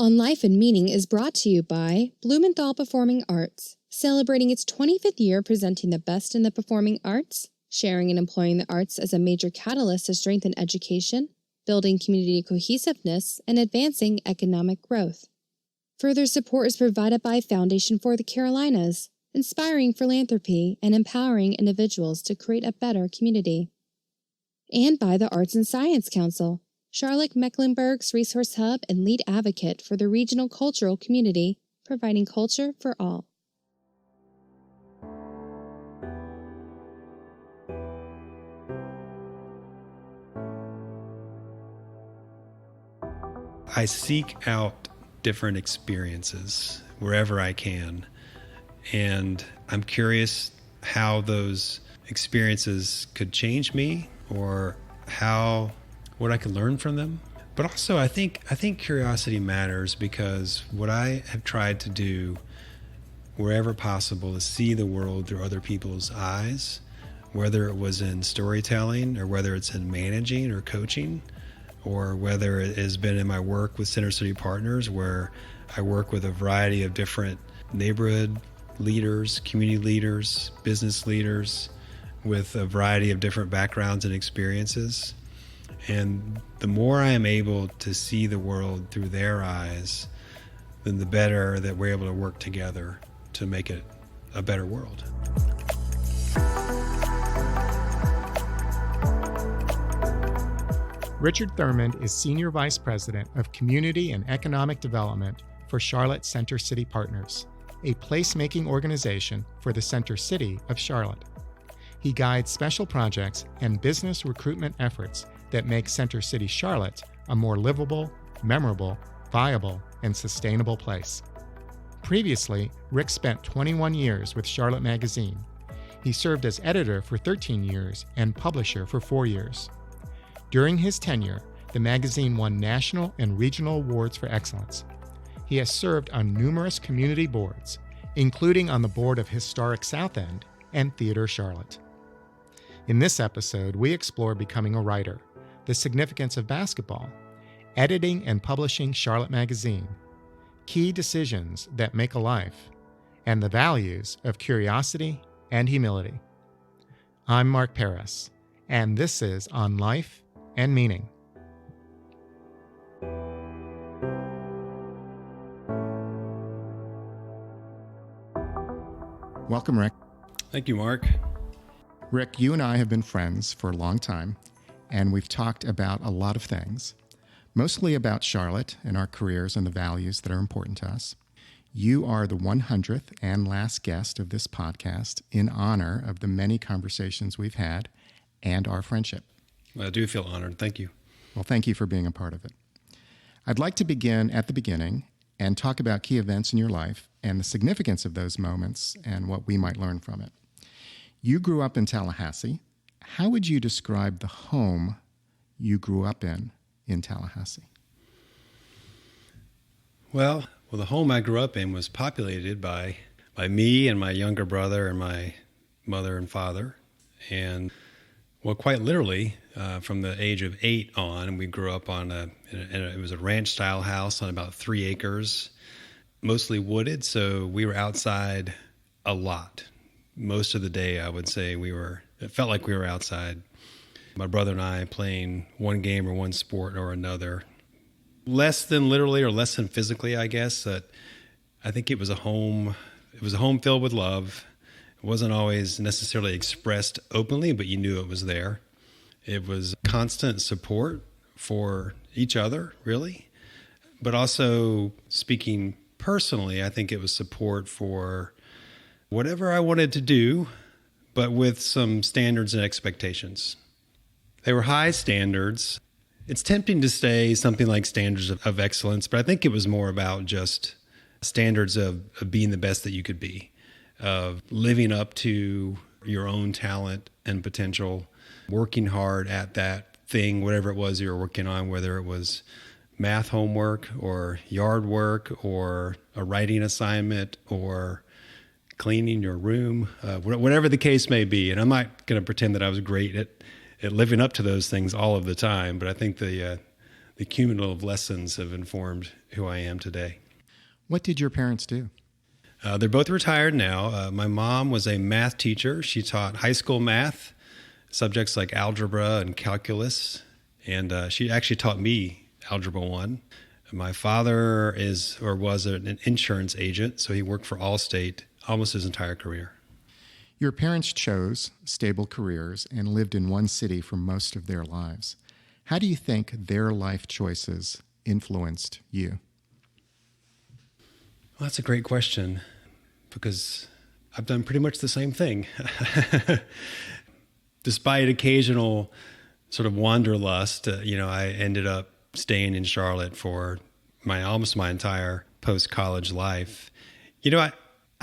On Life and Meaning is brought to you by Blumenthal Performing Arts, celebrating its 25th year presenting the best in the performing arts, sharing and employing the arts as a major catalyst to strengthen education, building community cohesiveness, and advancing economic growth. Further support is provided by Foundation for the Carolinas, inspiring philanthropy and empowering individuals to create a better community. And by the Arts and Science Council, Charlotte-Mecklenburg's resource hub and lead advocate for the regional cultural community, providing culture for all. I seek out different experiences wherever I can, and I'm curious how those experiences could change me or what I could learn from them. But also I think curiosity matters, because what I have tried to do wherever possible is see the world through other people's eyes, whether it was in storytelling or whether it's in managing or coaching, or whether it has been in my work with Center City Partners, where I work with a variety of different neighborhood leaders, community leaders, business leaders, with a variety of different backgrounds and experiences. And the more I am able to see the world through their eyes, then the better that we're able to work together to make it a better world. Richard Thurmond is Senior Vice President of Community and Economic Development for Charlotte Center City Partners, a placemaking organization for the Center City of Charlotte. He guides special projects and business recruitment efforts that make Center City Charlotte a more livable, memorable, viable, and sustainable place. Previously, Rick spent 21 years with Charlottemagazine. He served as editor for 13 years and publisher for 4 years. During his tenure, the magazine won national and regional awards for excellence. He has served on numerous community boards, including on the board of Historic South End and Theater Charlotte. In this episode, we explore becoming a writer, the significance of basketball, editing and publishing Charlottemagazine, key decisions that make a life, and the values of curiosity and humility. I'm Mark Paris, and this is On Life and Meaning. Welcome, Rick. Thank you, Mark. Rick, you and I have been friends for a long time, and we've talked about a lot of things, mostly about Charlotte and our careers and the values that are important to us. You are the 100th and last guest of this podcast in honor of the many conversations we've had and our friendship. I do feel honored. Thank you. Well, thank you for being a part of it. I'd like to begin at the beginning and talk about key events in your life and the significance of those moments and what we might learn from it. You grew up in Tallahassee. How would you describe the home you grew up in Tallahassee? Well, the home I grew up in was populated by me and my younger brother and my mother and father. And, well, quite literally, from the age of 8 on, we grew up it was a ranch-style house on about 3 acres, mostly wooded, so we were outside a lot. Most of the day, I would say it felt like we were outside. My brother and I playing one game or one sport or another. Less than literally or less than physically, I guess. I think it was a home filled with love. It wasn't always necessarily expressed openly, but you knew it was there. It was constant support for each other, really. But also, speaking personally, I think it was support for whatever I wanted to do, but with some standards and expectations. They were high standards. It's tempting to say something like standards of excellence, but I think it was more about just standards of being the best that you could be, of living up to your own talent and potential, working hard at that thing, whatever it was you were working on, whether it was math homework or yard work or a writing assignment or cleaning your room, whatever the case may be. And I'm not going to pretend that I was great at living up to those things all of the time, but I think the the cumulative lessons have informed who I am today. What did your parents do? They're both retired now. My mom was a math teacher. She taught high school math, subjects like algebra and calculus, and she actually taught me Algebra 1. My father was an insurance agent, so he worked for Allstate almost his entire career. Your parents chose stable careers and lived in one city for most of their lives. How do you think their life choices influenced you? Well, that's a great question, because I've done pretty much the same thing. Despite occasional sort of wanderlust, I ended up staying in Charlotte for almost my entire post-college life.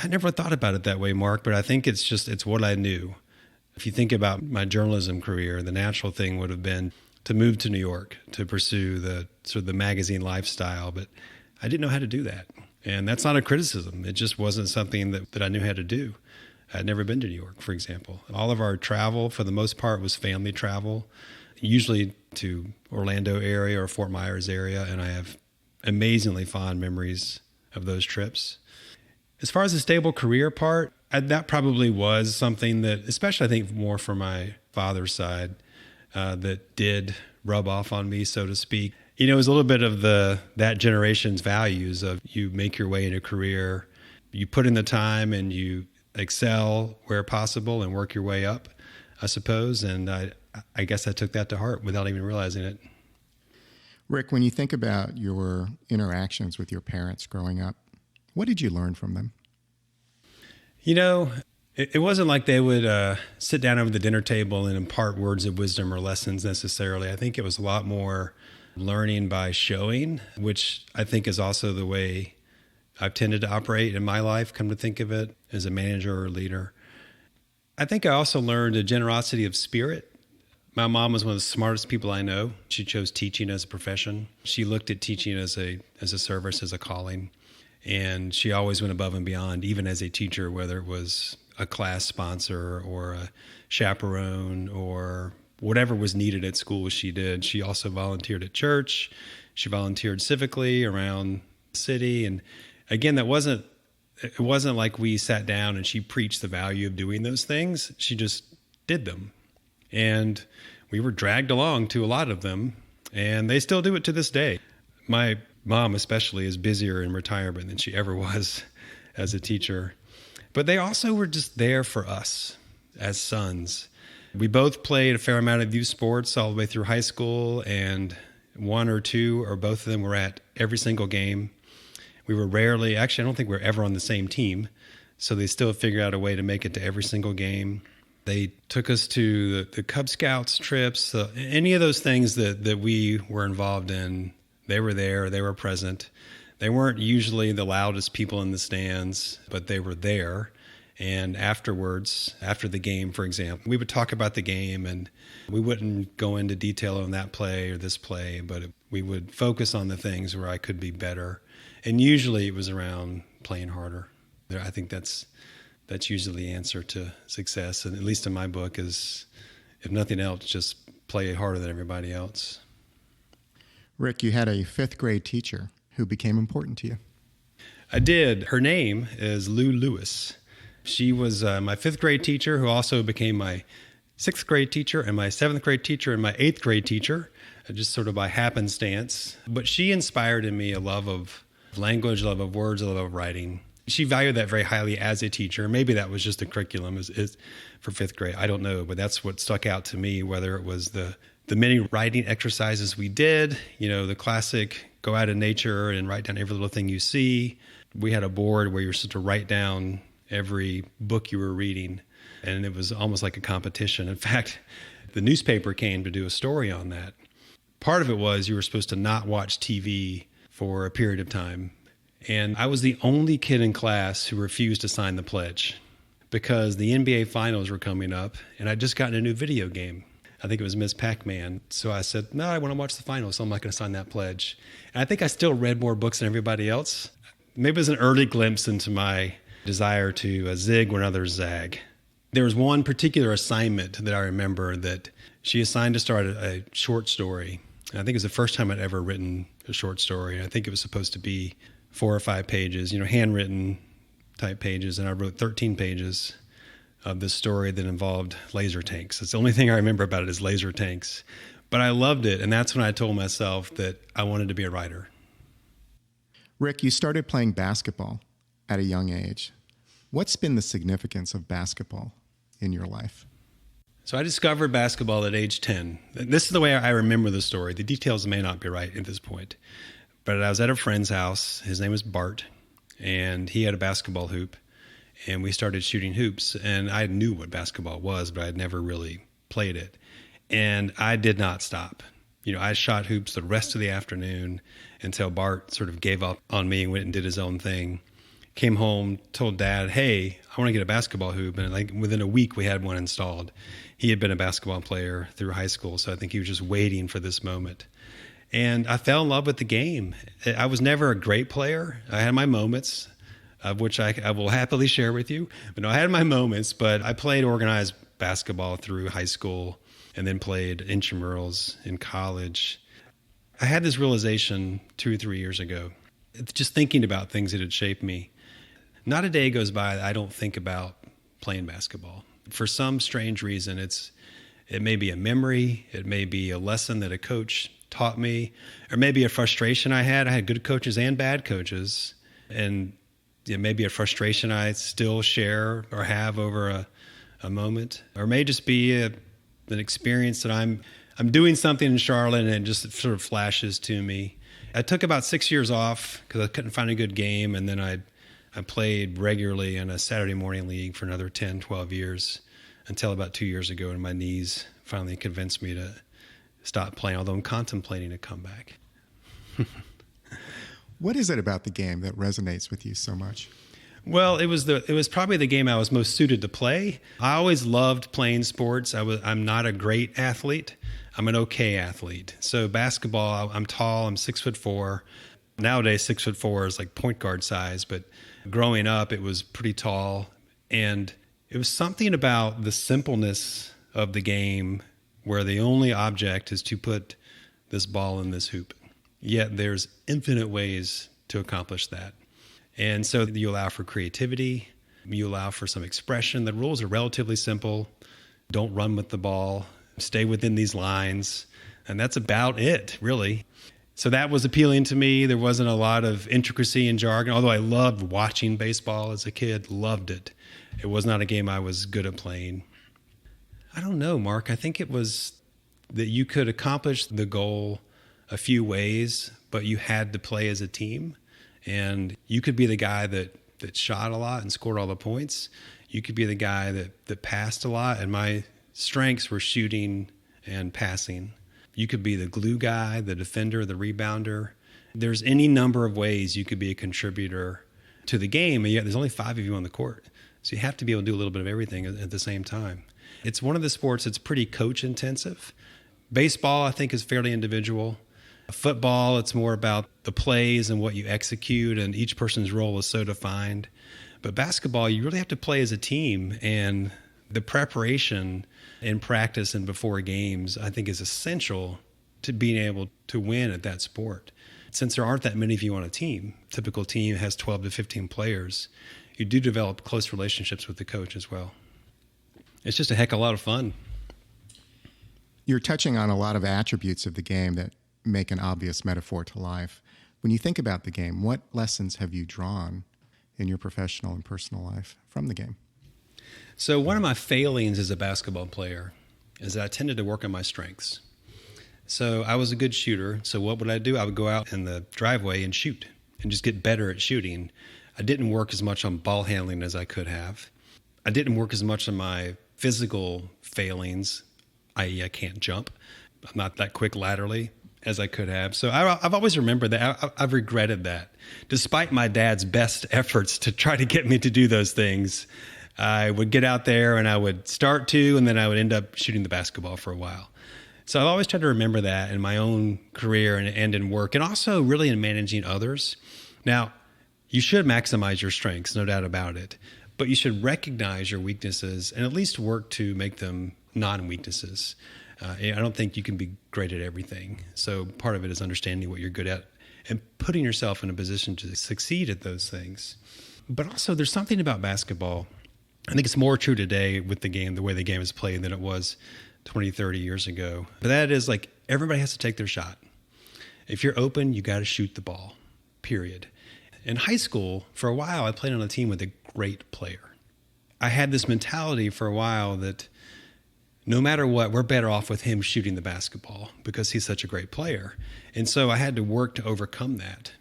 I never thought about it that way, Mark, but I think it's what I knew. If you think about my journalism career, the natural thing would have been to move to New York to pursue the magazine lifestyle, but I didn't know how to do that. And that's not a criticism. It just wasn't something that I knew how to do. I'd never been to New York, for example. All of our travel, for the most part, was family travel, usually to Orlando area or Fort Myers area, and I have amazingly fond memories of those trips. As far as the stable career part, that probably was something that, especially I think more from my father's side, that did rub off on me, so to speak. It was a little bit of that generation's values of you make your way in a career, you put in the time and you excel where possible and work your way up, I suppose. And I guess I took that to heart without even realizing it. Rick, when you think about your interactions with your parents growing up, what did you learn from them? It wasn't like they would sit down over the dinner table and impart words of wisdom or lessons necessarily. I think it was a lot more learning by showing, which I think is also the way I've tended to operate in my life, come to think of it, as a manager or leader. I think I also learned a generosity of spirit. My mom was one of the smartest people I know. She chose teaching as a profession. She looked at teaching as a service, as a calling. And she always went above and beyond, even as a teacher, whether it was a class sponsor or a chaperone or whatever was needed at school, she did. She also volunteered at church. She volunteered civically around the city. And again, it wasn't like we sat down and she preached the value of doing those things. She just did them. And we were dragged along to a lot of them, and they still do it to this day. My mom especially is busier in retirement than she ever was as a teacher. But they also were just there for us as sons. We both played a fair amount of youth sports all the way through high school, and one or two or both of them were at every single game. We were rarely, actually I don't think we were ever on the same team, so they still figured out a way to make it to every single game. They took us to the Cub Scouts trips, any of those things that we were involved in. They were there, they were present. They weren't usually the loudest people in the stands, but they were there. And afterwards, after the game, for example, we would talk about the game, and we wouldn't go into detail on that play or this play, but we would focus on the things where I could be better. And usually it was around playing harder. I think that's usually the answer to success, and at least in my book, is, if nothing else, just play harder than everybody else. Rick, you had a fifth grade teacher who became important to you. I did. Her name is Lou Lewis. She was my fifth grade teacher, who also became my sixth grade teacher and my seventh grade teacher and my eighth grade teacher, just sort of by happenstance. But she inspired in me a love of language, love of words, a love of writing. She valued that very highly as a teacher. Maybe that was just a curriculum is for fifth grade. I don't know, but that's what stuck out to me, whether it was the many writing exercises we did, the classic go out in nature and write down every little thing you see. We had a board where you were supposed to write down every book you were reading, and it was almost like a competition. In fact, the newspaper came to do a story on that. Part of it was you were supposed to not watch TV for a period of time. And I was the only kid in class who refused to sign the pledge because the NBA finals were coming up, and I'd just gotten a new video game. I think it was Ms. Pac-Man. So I said, no, I want to watch the finals, so I'm not going to sign that pledge. And I think I still read more books than everybody else. Maybe it was an early glimpse into my desire to zig when others zag. There was one particular assignment that I remember that she assigned to start a short story. I think it was the first time I'd ever written a short story. I think it was supposed to be 4 or 5 pages, handwritten type pages. And I wrote 13 pages of this story that involved laser tanks. It's the only thing I remember about it is laser tanks. But I loved it. And that's when I told myself that I wanted to be a writer. Rick, you started playing basketball at a young age. What's been the significance of basketball in your life? So I discovered basketball at age 10. This is the way I remember the story. The details may not be right at this point. But I was at a friend's house. His name was Bart, and he had a basketball hoop. And we started shooting hoops. And I knew what basketball was, but I had never really played it. And I did not stop. I shot hoops the rest of the afternoon until Bart sort of gave up on me and went and did his own thing. Came home, told Dad, hey, I want to get a basketball hoop. And within a week, we had one installed. He had been a basketball player through high school, so I think he was just waiting for this moment. And I fell in love with the game. I was never a great player. I had my moments, of which I will happily share with you. But no, I had my moments, but I played organized basketball through high school and then played intramurals in college. I had this realization 2 or 3 years ago, just thinking about things that had shaped me. Not a day goes by that I don't think about playing basketball. For some strange reason, it may be a memory, it may be a lesson that a coach taught me, or maybe a frustration I had. I had good coaches and bad coaches, and it may be a frustration I still share or have over a moment, or it may just be an experience that I'm doing something in Charlotte and it just sort of flashes to me. I took about 6 years off because I couldn't find a good game, and then I played regularly in a Saturday morning league for another 10, 12 years until about 2 years ago, and my knees finally convinced me to stop playing, although I'm contemplating a comeback. What is it about the game that resonates with you so much? Well, it was probably the game I was most suited to play. I always loved playing sports. I'm not a great athlete. I'm an okay athlete. So basketball, I'm tall. I'm 6'4". Nowadays, 6'4" is like point guard size, but growing up, it was pretty tall. And it was something about the simpleness of the game where the only object is to put this ball in this hoop. Yet there's infinite ways to accomplish that. And so you allow for creativity, you allow for some expression. The rules are relatively simple. Don't run with the ball, stay within these lines. And that's about it, really. So that was appealing to me. There wasn't a lot of intricacy and jargon, although I loved watching baseball as a kid, loved it. It was not a game I was good at playing. I don't know, Mark. I think it was that you could accomplish the goal a few ways, but you had to play as a team. And you could be the guy that shot a lot and scored all the points. You could be the guy that passed a lot, and my strengths were shooting and passing. You could be the glue guy, the defender, the rebounder. There's any number of ways you could be a contributor to the game, and yet there's only 5 of you on the court. So you have to be able to do a little bit of everything at the same time. It's one of the sports that's pretty coach intensive. Baseball, I think, is fairly individual. Football, it's more about the plays and what you execute, and each person's role is so defined. But basketball, you really have to play as a team, and the preparation in practice and before games, I think, is essential to being able to win at that sport. Since there aren't that many of you on a team, typical team has 12 to 15 players, you do develop close relationships with the coach as well. It's just a heck of a lot of fun. You're touching on a lot of attributes of the game that make an obvious metaphor to life. When you think about the game, what lessons have you drawn in your professional and personal life from the game? So one of my failings as a basketball player is that I tended to work on my strengths. So I was a good shooter. So what would I do? I would go out in the driveway and shoot and just get better at shooting. I didn't work as much on ball handling as I could have. I didn't work as much on my physical failings, i.e. I can't jump. I'm not that quick laterally as I could have. So I've always remembered that. I've regretted that. Despite my dad's best efforts to try to get me to do those things, I would get out there and I would start to, and then I would end up shooting the basketball for a while. So I've always tried to remember that in my own career and in work, and also really in managing others. Now, you should maximize your strengths, no doubt about it, but you should recognize your weaknesses and at least work to make them non-weaknesses. I don't think you can be great at everything. So part of it is understanding what you're good at and putting yourself in a position to succeed at those things. But also there's something about basketball. I think it's more true today with the game, the way the game is played, than it was 20, 30 years ago. But that is like everybody has to take their shot. If you're open, you got to shoot the ball, period. In high school, for a while, I played on a team with a great player. I had this mentality for a while that no matter what, we're better off with him shooting the basketball because he's such a great player. And so I had to work to overcome that.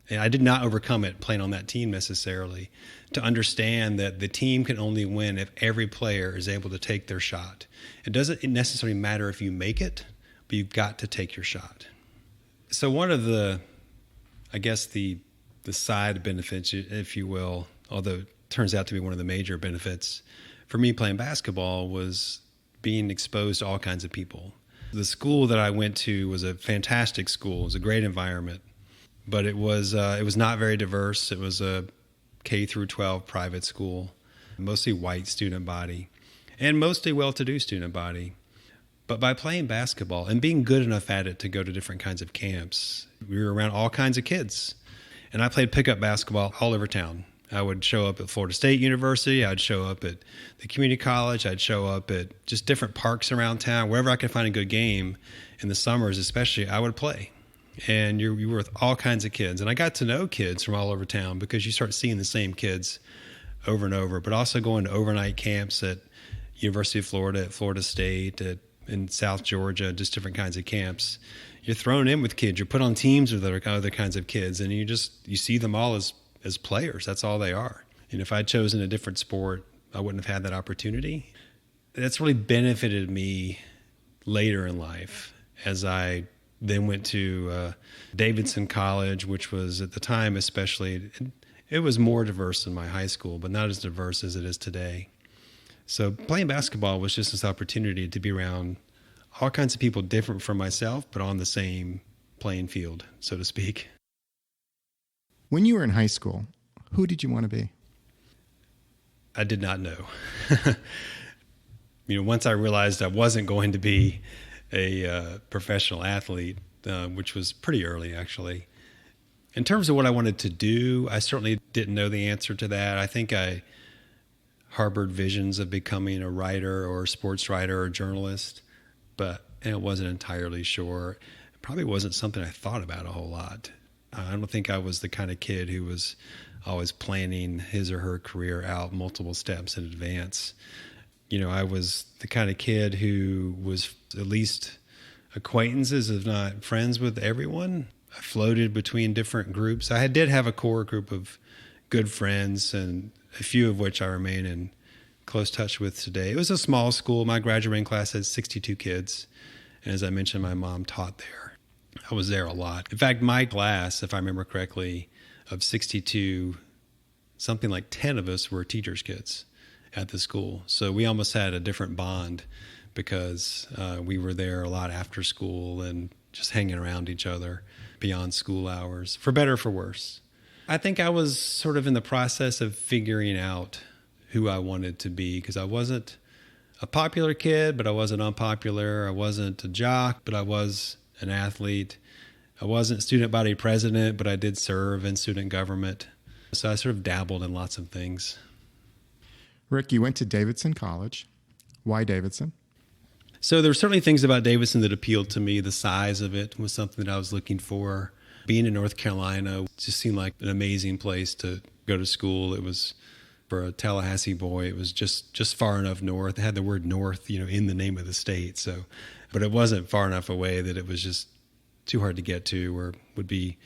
And I did not overcome it playing on that team necessarily, to understand that the team can only win if every player is able to take their shot. It doesn't necessarily matter if you make it, but you've got to take your shot. So one of the, I guess the side benefits, if you will, although it turns out to be one of the major benefits for me playing basketball, was being exposed to all kinds of people. The school that I went to was a fantastic school. It was a great environment, but it was not very diverse. It was a K through 12 private school, mostly white student body, and mostly well-to-do student body. But by playing basketball and being good enough at it to go to different kinds of camps, we were around all kinds of kids. And I played pickup basketball all over town. I would show up at Florida State University. I'd show up at the community college. I'd show up at just different parks around town. Wherever I could find a good game in the summers, especially, I would play. And you were with all kinds of kids. And I got to know kids from all over town because you start seeing the same kids over and over, but also going to overnight camps at University of Florida, at Florida State, in South Georgia, just different kinds of camps. You're thrown in with kids. You're put on teams with other kinds of kids, and you see them all as players. That's all they are. And if I'd chosen a different sport, I wouldn't have had that opportunity. That's really benefited me later in life, as I then went to Davidson College, which was at the time especially, it was more diverse than my high school, but not as diverse as it is today. So playing basketball was just this opportunity to be around all kinds of people different from myself, but on the same playing field, so to speak. When you were in high school, who did you want to be? I did not know. Once I realized I wasn't going to be a professional athlete, which was pretty early, actually. In terms of what I wanted to do, I certainly didn't know the answer to that. I think I harbored visions of becoming a writer or a sports writer or journalist, but I wasn't entirely sure. It probably wasn't something I thought about a whole lot. I don't think I was the kind of kid who was always planning his or her career out multiple steps in advance. I was the kind of kid who was at least acquaintances, if not friends with everyone. I floated between different groups. I did have a core group of good friends, and a few of which I remain in close touch with today. It was a small school. My graduating class had 62 kids. And as I mentioned, my mom taught there. I was there a lot. In fact, my class, if I remember correctly, of 62, something like 10 of us were teachers' kids at the school. So we almost had a different bond because we were there a lot after school and just hanging around each other beyond school hours, for better or for worse. I think I was sort of in the process of figuring out who I wanted to be, because I wasn't a popular kid, but I wasn't unpopular. I wasn't a jock, but I was an athlete. I wasn't student body president, but I did serve in student government. So I sort of dabbled in lots of things. Rick, you went to Davidson College. Why Davidson? So there were certainly things about Davidson that appealed to me. The size of it was something that I was looking for. Being in North Carolina just seemed like an amazing place to go to school. It was, for a Tallahassee boy, it was just far enough north. It had the word north, in the name of the state. So, but it wasn't far enough away that it was just too hard to get to, or would be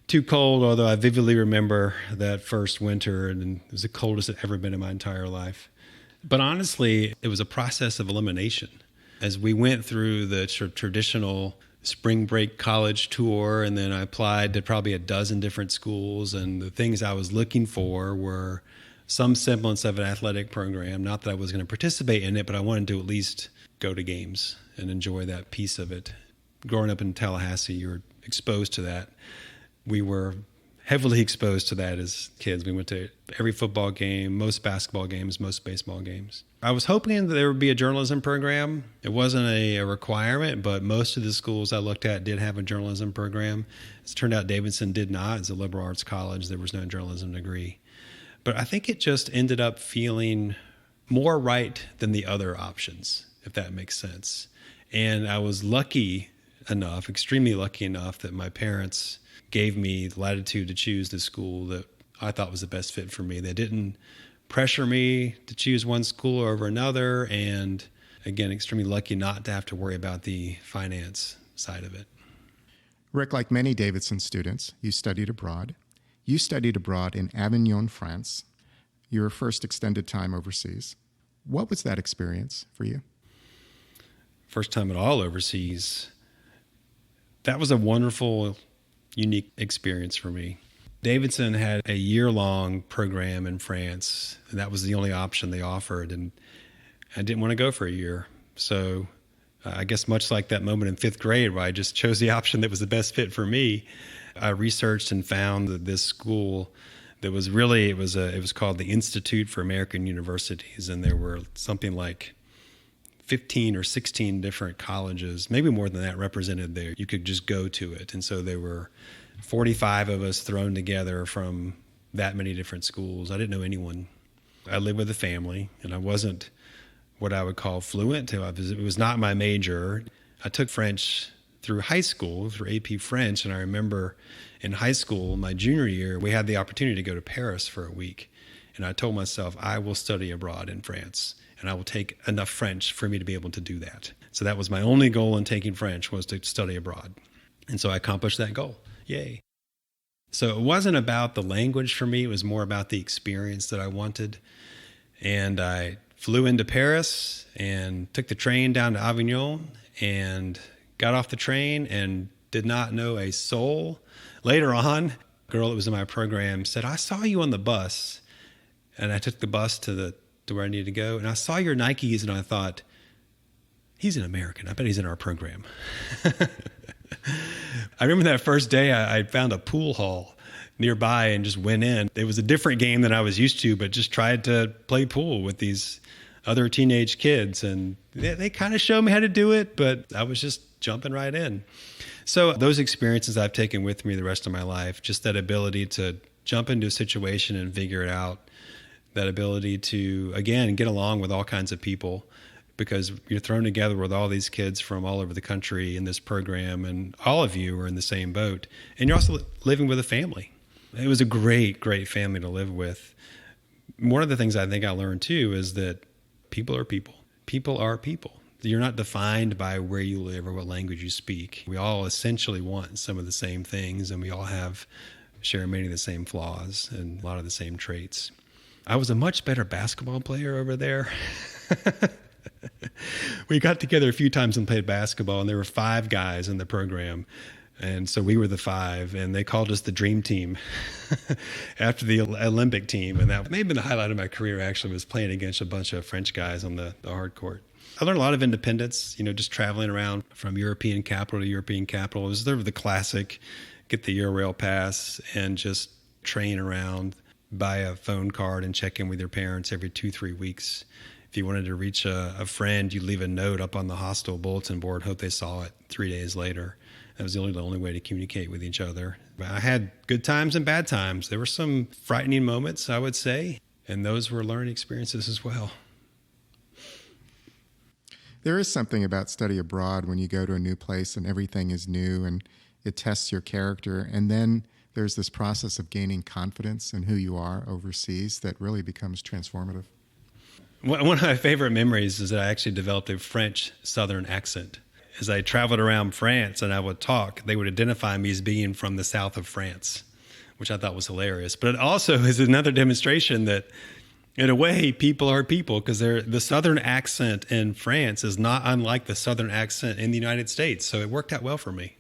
too cold. Although I vividly remember that first winter, and it was the coldest I'd ever been in my entire life. But honestly, it was a process of elimination. As we went through the traditional spring break college tour, and then I applied to probably a dozen different schools, and the things I was looking for were some semblance of an athletic program. Not that I was going to participate in it, but I wanted to at least go to games and enjoy that piece of it. Growing up in Tallahassee, you were exposed to that. We were heavily exposed to that as kids. We went to every football game, most basketball games, most baseball games. I was hoping that there would be a journalism program. It wasn't a requirement, but most of the schools I looked at did have a journalism program. As it turned out, Davidson did not. It's a liberal arts college. There was no journalism degree. But I think it just ended up feeling more right than the other options, if that makes sense. And I was lucky enough, extremely lucky enough, that my parents gave me the latitude to choose the school that I thought was the best fit for me. They didn't pressure me to choose one school over another. And again, extremely lucky not to have to worry about the finance side of it. Rick, like many Davidson students, you studied abroad. You studied abroad in Avignon, France, your first extended time overseas. What was that experience for you? First time at all overseas. That was a wonderful, unique experience for me. Davidson had a year-long program in France, and that was the only option they offered, and I didn't want to go for a year. So I guess much like that moment in fifth grade where I just chose the option that was the best fit for me, I researched and found that this school that was really, it was called the Institute for American Universities, and there were something like 15 or 16 different colleges, maybe more than that, represented there. You could just go to it. And so there were 45 of us thrown together from that many different schools. I didn't know anyone. I lived with a family, and I wasn't what I would call fluent. It was not my major. I took French through high school, through AP French, and I remember in high school, my junior year, we had the opportunity to go to Paris for a week. And I told myself, I will study abroad in France, and I will take enough French for me to be able to do that. So that was my only goal in taking French, was to study abroad. And so I accomplished that goal. Yay. So it wasn't about the language for me. It was more about the experience that I wanted. And I flew into Paris and took the train down to Avignon and got off the train and did not know a soul. Later on, a girl that was in my program said, I saw you on the bus. And I took the bus to where I needed to go. And I saw your Nikes, and I thought, he's an American. I bet he's in our program. I remember that first day I found a pool hall nearby and just went in. It was a different game than I was used to, but just tried to play pool with these other teenage kids. And they kind of showed me how to do it, but I was just jumping right in. So those experiences I've taken with me the rest of my life, just that ability to jump into a situation and figure it out, that ability to, again, get along with all kinds of people, because you're thrown together with all these kids from all over the country in this program, and all of you are in the same boat. And you're also living with a family. It was a great, great family to live with. One of the things I think I learned too is that people are people. People are people. You're not defined by where you live or what language you speak. We all essentially want some of the same things, and we all share many of the same flaws and a lot of the same traits. I was a much better basketball player over there. We got together a few times and played basketball, and there were 5 guys in the program. And so we were the 5, and they called us the dream team after the Olympic team. And that may have been the highlight of my career, actually, was playing against a bunch of French guys on the hard court. I learned a lot of independence, just traveling around from European capital to European capital. It was sort of the classic, get the Eurail pass and just train around, buy a phone card and check in with your parents every 2-3 weeks. If you wanted to reach a friend, you leave a note up on the hostel bulletin board, hope they saw it 3 days later. That was the only way to communicate with each other. But I had good times and bad times. There were some frightening moments, I would say, and those were learning experiences as well. There is something about study abroad when you go to a new place and everything is new and it tests your character. And then there's this process of gaining confidence in who you are overseas that really becomes transformative. One of my favorite memories is that I actually developed a French Southern accent. As I traveled around France and I would talk, they would identify me as being from the south of France, which I thought was hilarious. But it also is another demonstration that, in a way, people are people, because the Southern accent in France is not unlike the Southern accent in the United States. So it worked out well for me.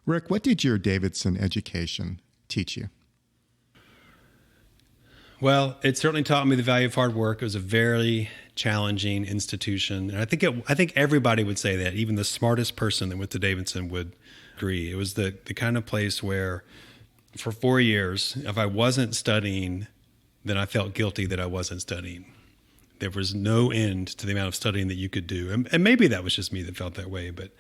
Rick, what did your Davidson education teach you? Well, it certainly taught me the value of hard work. It was a very challenging institution. And I think everybody would say that. Even the smartest person that went to Davidson would agree. It was the kind of place where for 4 years, if I wasn't studying, then I felt guilty that I wasn't studying. There was no end to the amount of studying that you could do. And maybe that was just me that felt that way. But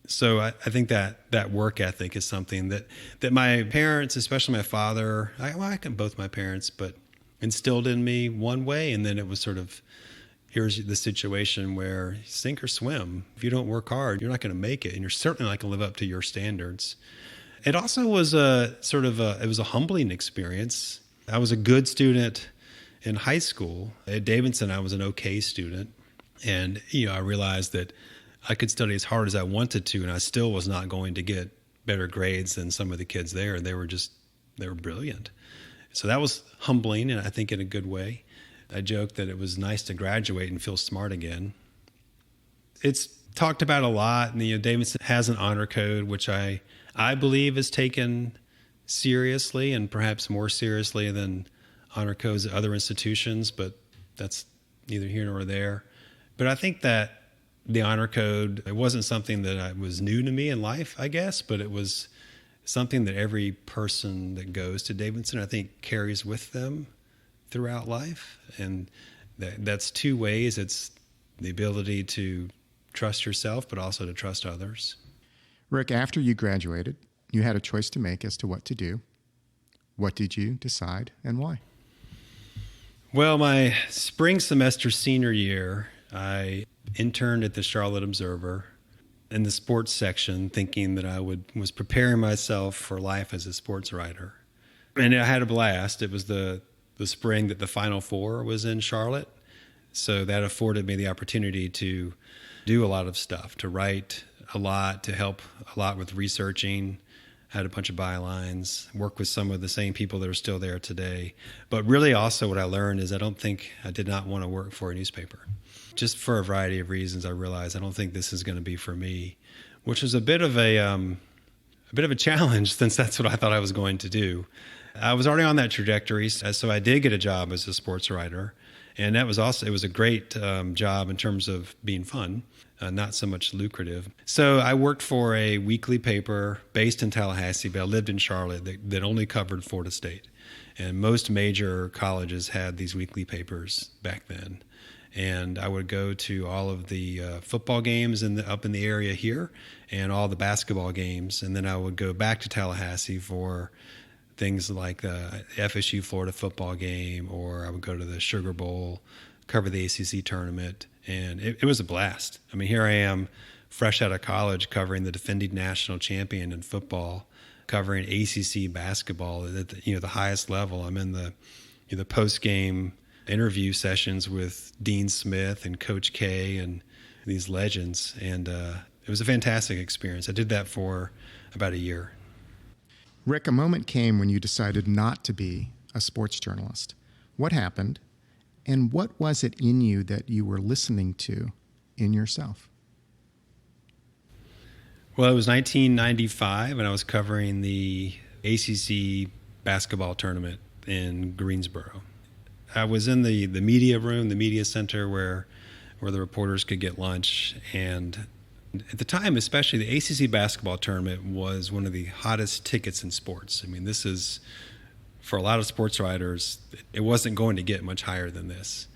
so I think that work ethic is something that my parents, especially my father, I can both my parents, but instilled in me one way. And then it was sort of, here's the situation where sink or swim. If you don't work hard, you're not going to make it. And you're certainly not going to live up to your standards. It also was it was a humbling experience. I was a good student in high school. At Davidson, I was an okay student. And, I realized that I could study as hard as I wanted to, and I still was not going to get better grades than some of the kids there. They were brilliant. So that was humbling, and I think in a good way. I joked that it was nice to graduate and feel smart again. It's talked about a lot, and Davidson has an honor code, which I believe is taken seriously, and perhaps more seriously than honor codes at other institutions, but that's neither here nor there. But I think that the honor code, it wasn't something that was new to me in life, I guess, but it was something that every person that goes to Davidson, I think, carries with them throughout life. And that's two ways. It's the ability to trust yourself, but also to trust others. Rick, after you graduated, you had a choice to make as to what to do. What did you decide and why? Well, my spring semester senior year, I interned at the Charlotte Observer in the sports section, thinking that I was preparing myself for life as a sports writer. And I had a blast. It was the spring that the Final Four was in Charlotte. So that afforded me the opportunity to do a lot of stuff, to write a lot, to help a lot with researching. I had a bunch of bylines, work with some of the same people that are still there today. But really also what I learned is I did not want to work for a newspaper. Just for a variety of reasons, I realized I don't think this is going to be for me, which was a bit of a challenge since that's what I thought I was going to do. I was already on that trajectory, so I did get a job as a sports writer, and it was a great job in terms of being fun, not so much lucrative. So I worked for a weekly paper based in Tallahassee, but I lived in Charlotte that only covered Florida State, and most major colleges had these weekly papers back then. And I would go to all of the football games up in the area here and all the basketball games. And then I would go back to Tallahassee for things like the FSU Florida football game, or I would go to the Sugar Bowl, cover the ACC tournament. And it was a blast. I mean, here I am fresh out of college covering the defending national champion in football, covering ACC basketball at the highest level. I'm in the post-game interview sessions with Dean Smith and Coach K and these legends. And it was a fantastic experience. I did that for about a year. Rick, a moment came when you decided not to be a sports journalist. What happened, and what was it in you that you were listening to in yourself? Well, it was 1995, and I was covering the ACC basketball tournament in Greensboro. I was in the media room, the media center where the reporters could get lunch. And at the time, especially, the ACC basketball tournament was one of the hottest tickets in sports. I mean, this is, for a lot of sports writers, it wasn't going to get much higher than this.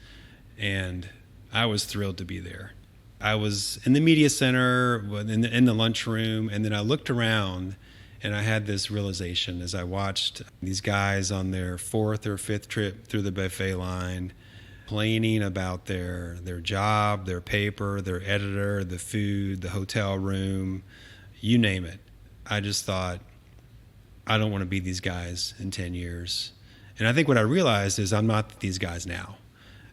And I was thrilled to be there. I was in the media center, in the lunchroom, and then I looked around, and I had this realization as I watched these guys on their fourth or fifth trip through the buffet line, complaining about their job, their paper, their editor, the food, the hotel room, you name it. I just thought, I don't want to be these guys in 10 years. And I think what I realized is I'm not these guys now,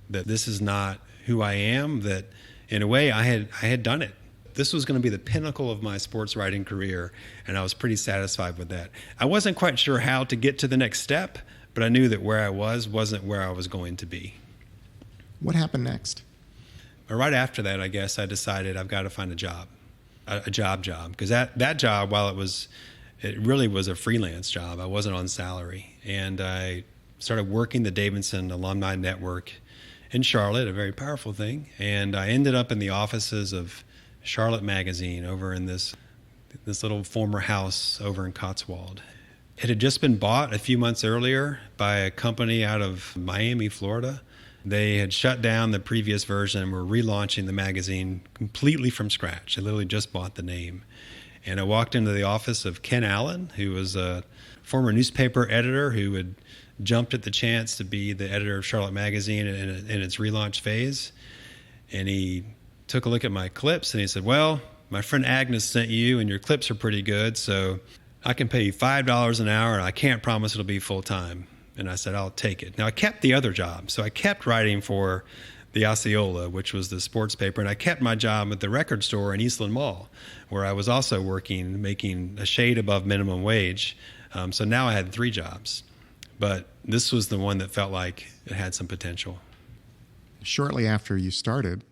that this is not who I am, that in a way I had done it. This was going to be the pinnacle of my sports writing career, and I was pretty satisfied with that. I wasn't quite sure how to get to the next step, but I knew that where I wasn't where I was going to be. What happened next? Right after that, I guess I decided I've got to find a job, because that job, while it really was a freelance job, I wasn't on salary, and I started working the Davidson Alumni Network in Charlotte, a very powerful thing, and I ended up in the offices of Charlottemagazine over in this little former house over in Cotswold. It had just been bought a few months earlier by a company out of Miami, Florida. They had shut down the previous version and were relaunching the magazine completely from scratch. They literally just bought the name. And I walked into the office of Ken Allen, who was a former newspaper editor who had jumped at the chance to be the editor of Charlotte Magazine in its relaunch phase. And he took a look at my clips and he said, well, my friend Agnes sent you and your clips are pretty good, so I can pay you $5 an hour and I can't promise it'll be full time. And I said, I'll take it. Now, I kept the other job. So I kept writing for the Osceola, which was the sports paper, and I kept my job at the record store in Eastland Mall, where I was also working, making a shade above minimum wage. So now I had 3 jobs. But this was the one that felt like it had some potential. Shortly after you started,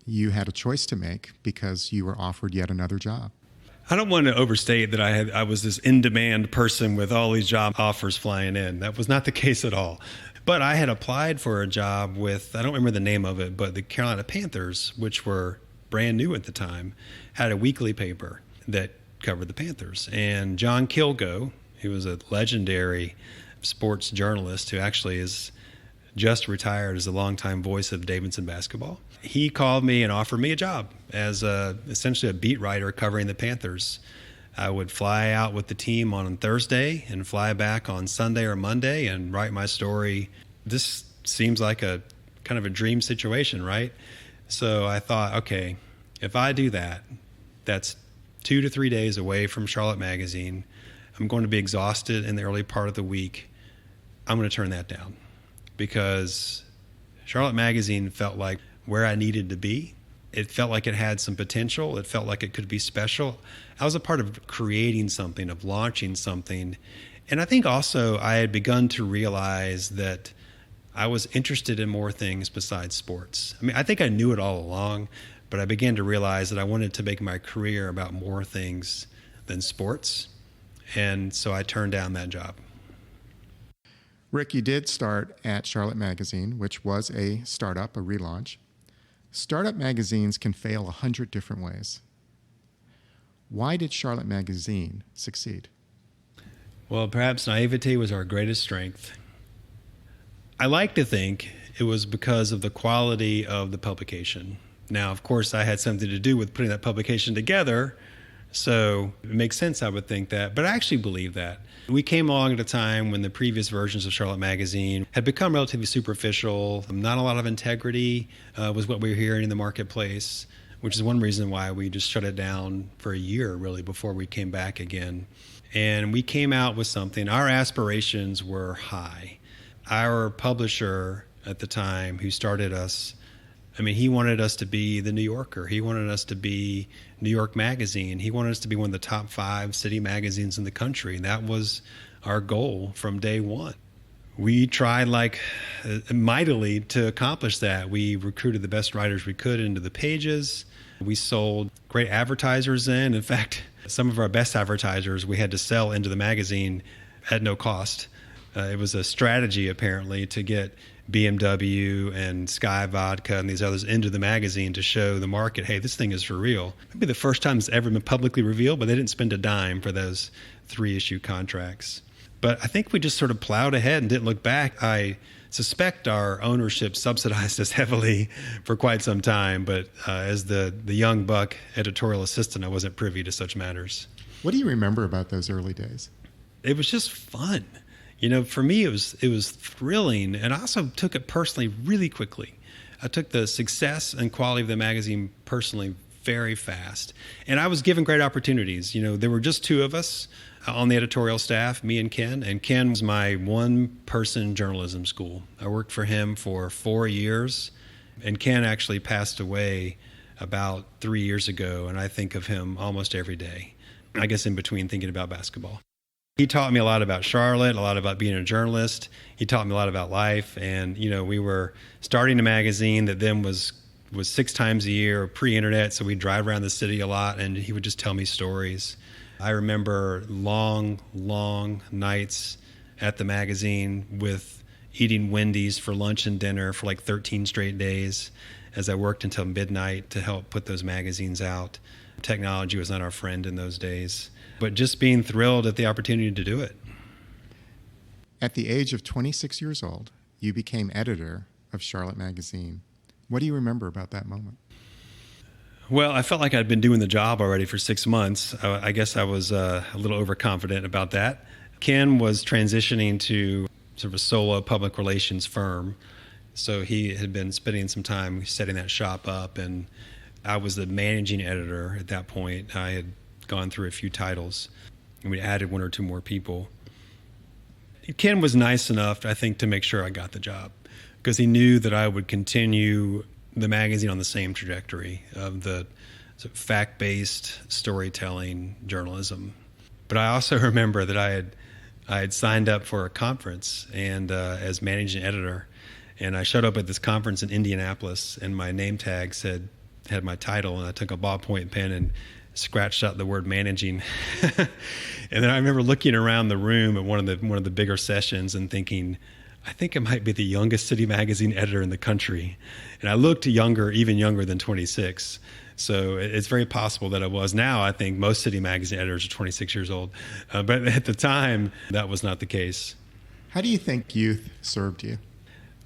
you had a choice to make because you were offered yet another job. I don't want to overstate that I was this in-demand person with all these job offers flying in. That was not the case at all. But I had applied for a job with, I don't remember the name of it, but the Carolina Panthers, which were brand new at the time, had a weekly paper that covered the Panthers. And John Kilgo, who was a legendary sports journalist who actually is just retired as a longtime voice of Davidson basketball, he called me and offered me a job as essentially a beat writer covering the Panthers. I would fly out with the team on Thursday and fly back on Sunday or Monday and write my story. This seems like a kind of a dream situation, right? So I thought, okay, if I do that, that's 2 to 3 days away from Charlotte Magazine. I'm going to be exhausted in the early part of the week. I'm going to turn that down because Charlotte Magazine felt like where I needed to be. It felt like it had some potential. It felt like it could be special. I was a part of creating something, of launching something. And I think also I had begun to realize that I was interested in more things besides sports. I mean, I think I knew it all along, but I began to realize that I wanted to make my career about more things than sports. And so I turned down that job. Rick, you did start at Charlotte Magazine, which was a startup, a relaunch. Startup magazines can fail 100 different ways. Why did Charlotte Magazine succeed? Well, perhaps naivety was our greatest strength. I like to think it was because of the quality of the publication. Now, of course, I had something to do with putting that publication together, so it makes sense, I would think that. But I actually believe that. We came along at a time when the previous versions of Charlotte Magazine had become relatively superficial. Not a lot of integrity was what we were hearing in the marketplace, which is one reason why we just shut it down for a year, really, before we came back again. And we came out with something. Our aspirations were high. Our publisher at the time who started us, I mean, he wanted us to be the New Yorker. He wanted us to be New York Magazine. He wanted us to be one of the top 5 city magazines in the country. And that was our goal from day one. We tried like mightily to accomplish that. We recruited the best writers we could into the pages. We sold great advertisers in. In fact, some of our best advertisers we had to sell into the magazine at no cost. It was a strategy, apparently, to get BMW and Sky Vodka and these others into the magazine to show the market, hey, this thing is for real. Maybe the first time it's ever been publicly revealed, but they didn't spend a dime for those 3-issue contracts. But I think we just sort of plowed ahead and didn't look back. I suspect our ownership subsidized us heavily for quite some time, but as the young buck editorial assistant, I wasn't privy to such matters. What do you remember about those early days? It was just fun. You know, for me, it was thrilling, and I also took it personally really quickly. I took the success and quality of the magazine personally very fast, and I was given great opportunities. You know, there were just 2 of us on the editorial staff, me and Ken was my one-person journalism school. I worked for him for 4 years, and Ken actually passed away about 3 years ago, and I think of him almost every day, I guess in between thinking about basketball. He taught me a lot about Charlotte, a lot about being a journalist. He taught me a lot about life. And, you know, we were starting a magazine that then was 6 times a year, pre-internet, so we'd drive around the city a lot, and he would just tell me stories. I remember long, long nights at the magazine with eating Wendy's for lunch and dinner for like 13 straight days as I worked until midnight to help put those magazines out. Technology was not our friend in those days. But just being thrilled at the opportunity to do it. At the age of 26 years old, you became editor of Charlotte Magazine. What do you remember about that moment? Well, I felt like I'd been doing the job already for 6 months. I guess I was a little overconfident about that. Ken was transitioning to sort of a solo public relations firm. So he had been spending some time setting that shop up, and I was the managing editor at that point. I had gone through a few titles, and we added one or two more people. Ken was nice enough, I think, to make sure I got the job, because he knew that I would continue the magazine on the same trajectory of the sort of fact-based storytelling journalism. But I also remember that I had signed up for a conference and as managing editor, and I showed up at this conference in Indianapolis, and my name tag had my title, and I took a ballpoint pen and scratched out the word managing. And then I remember looking around the room at one of the bigger sessions and thinking, I think I might be the youngest city magazine editor in the country. And I looked younger, even younger than 26. So it's very possible that I was. Now I think most city magazine editors are 26 years old. But at the time, that was not the case. How do you think youth served you?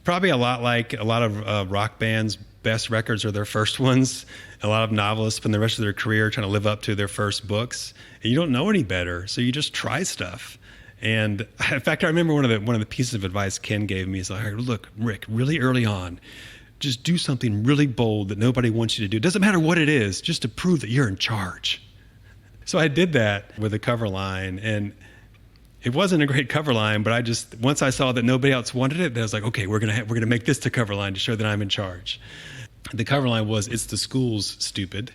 Probably a lot like a lot of rock bands. Best records are their first ones. A lot of novelists spend the rest of their career trying to live up to their first books. And you don't know any better, so you just try stuff. And in fact, I remember one of the pieces of advice Ken gave me is like, look, Rick, really early on, just do something really bold that nobody wants you to do. It doesn't matter what it is, just to prove that you're in charge. So I did that with a cover line, and it wasn't a great cover line, but once I saw that nobody else wanted it, then I was like, okay, we're gonna make this the cover line to show that I'm in charge. The cover line was, "It's the school's stupid,"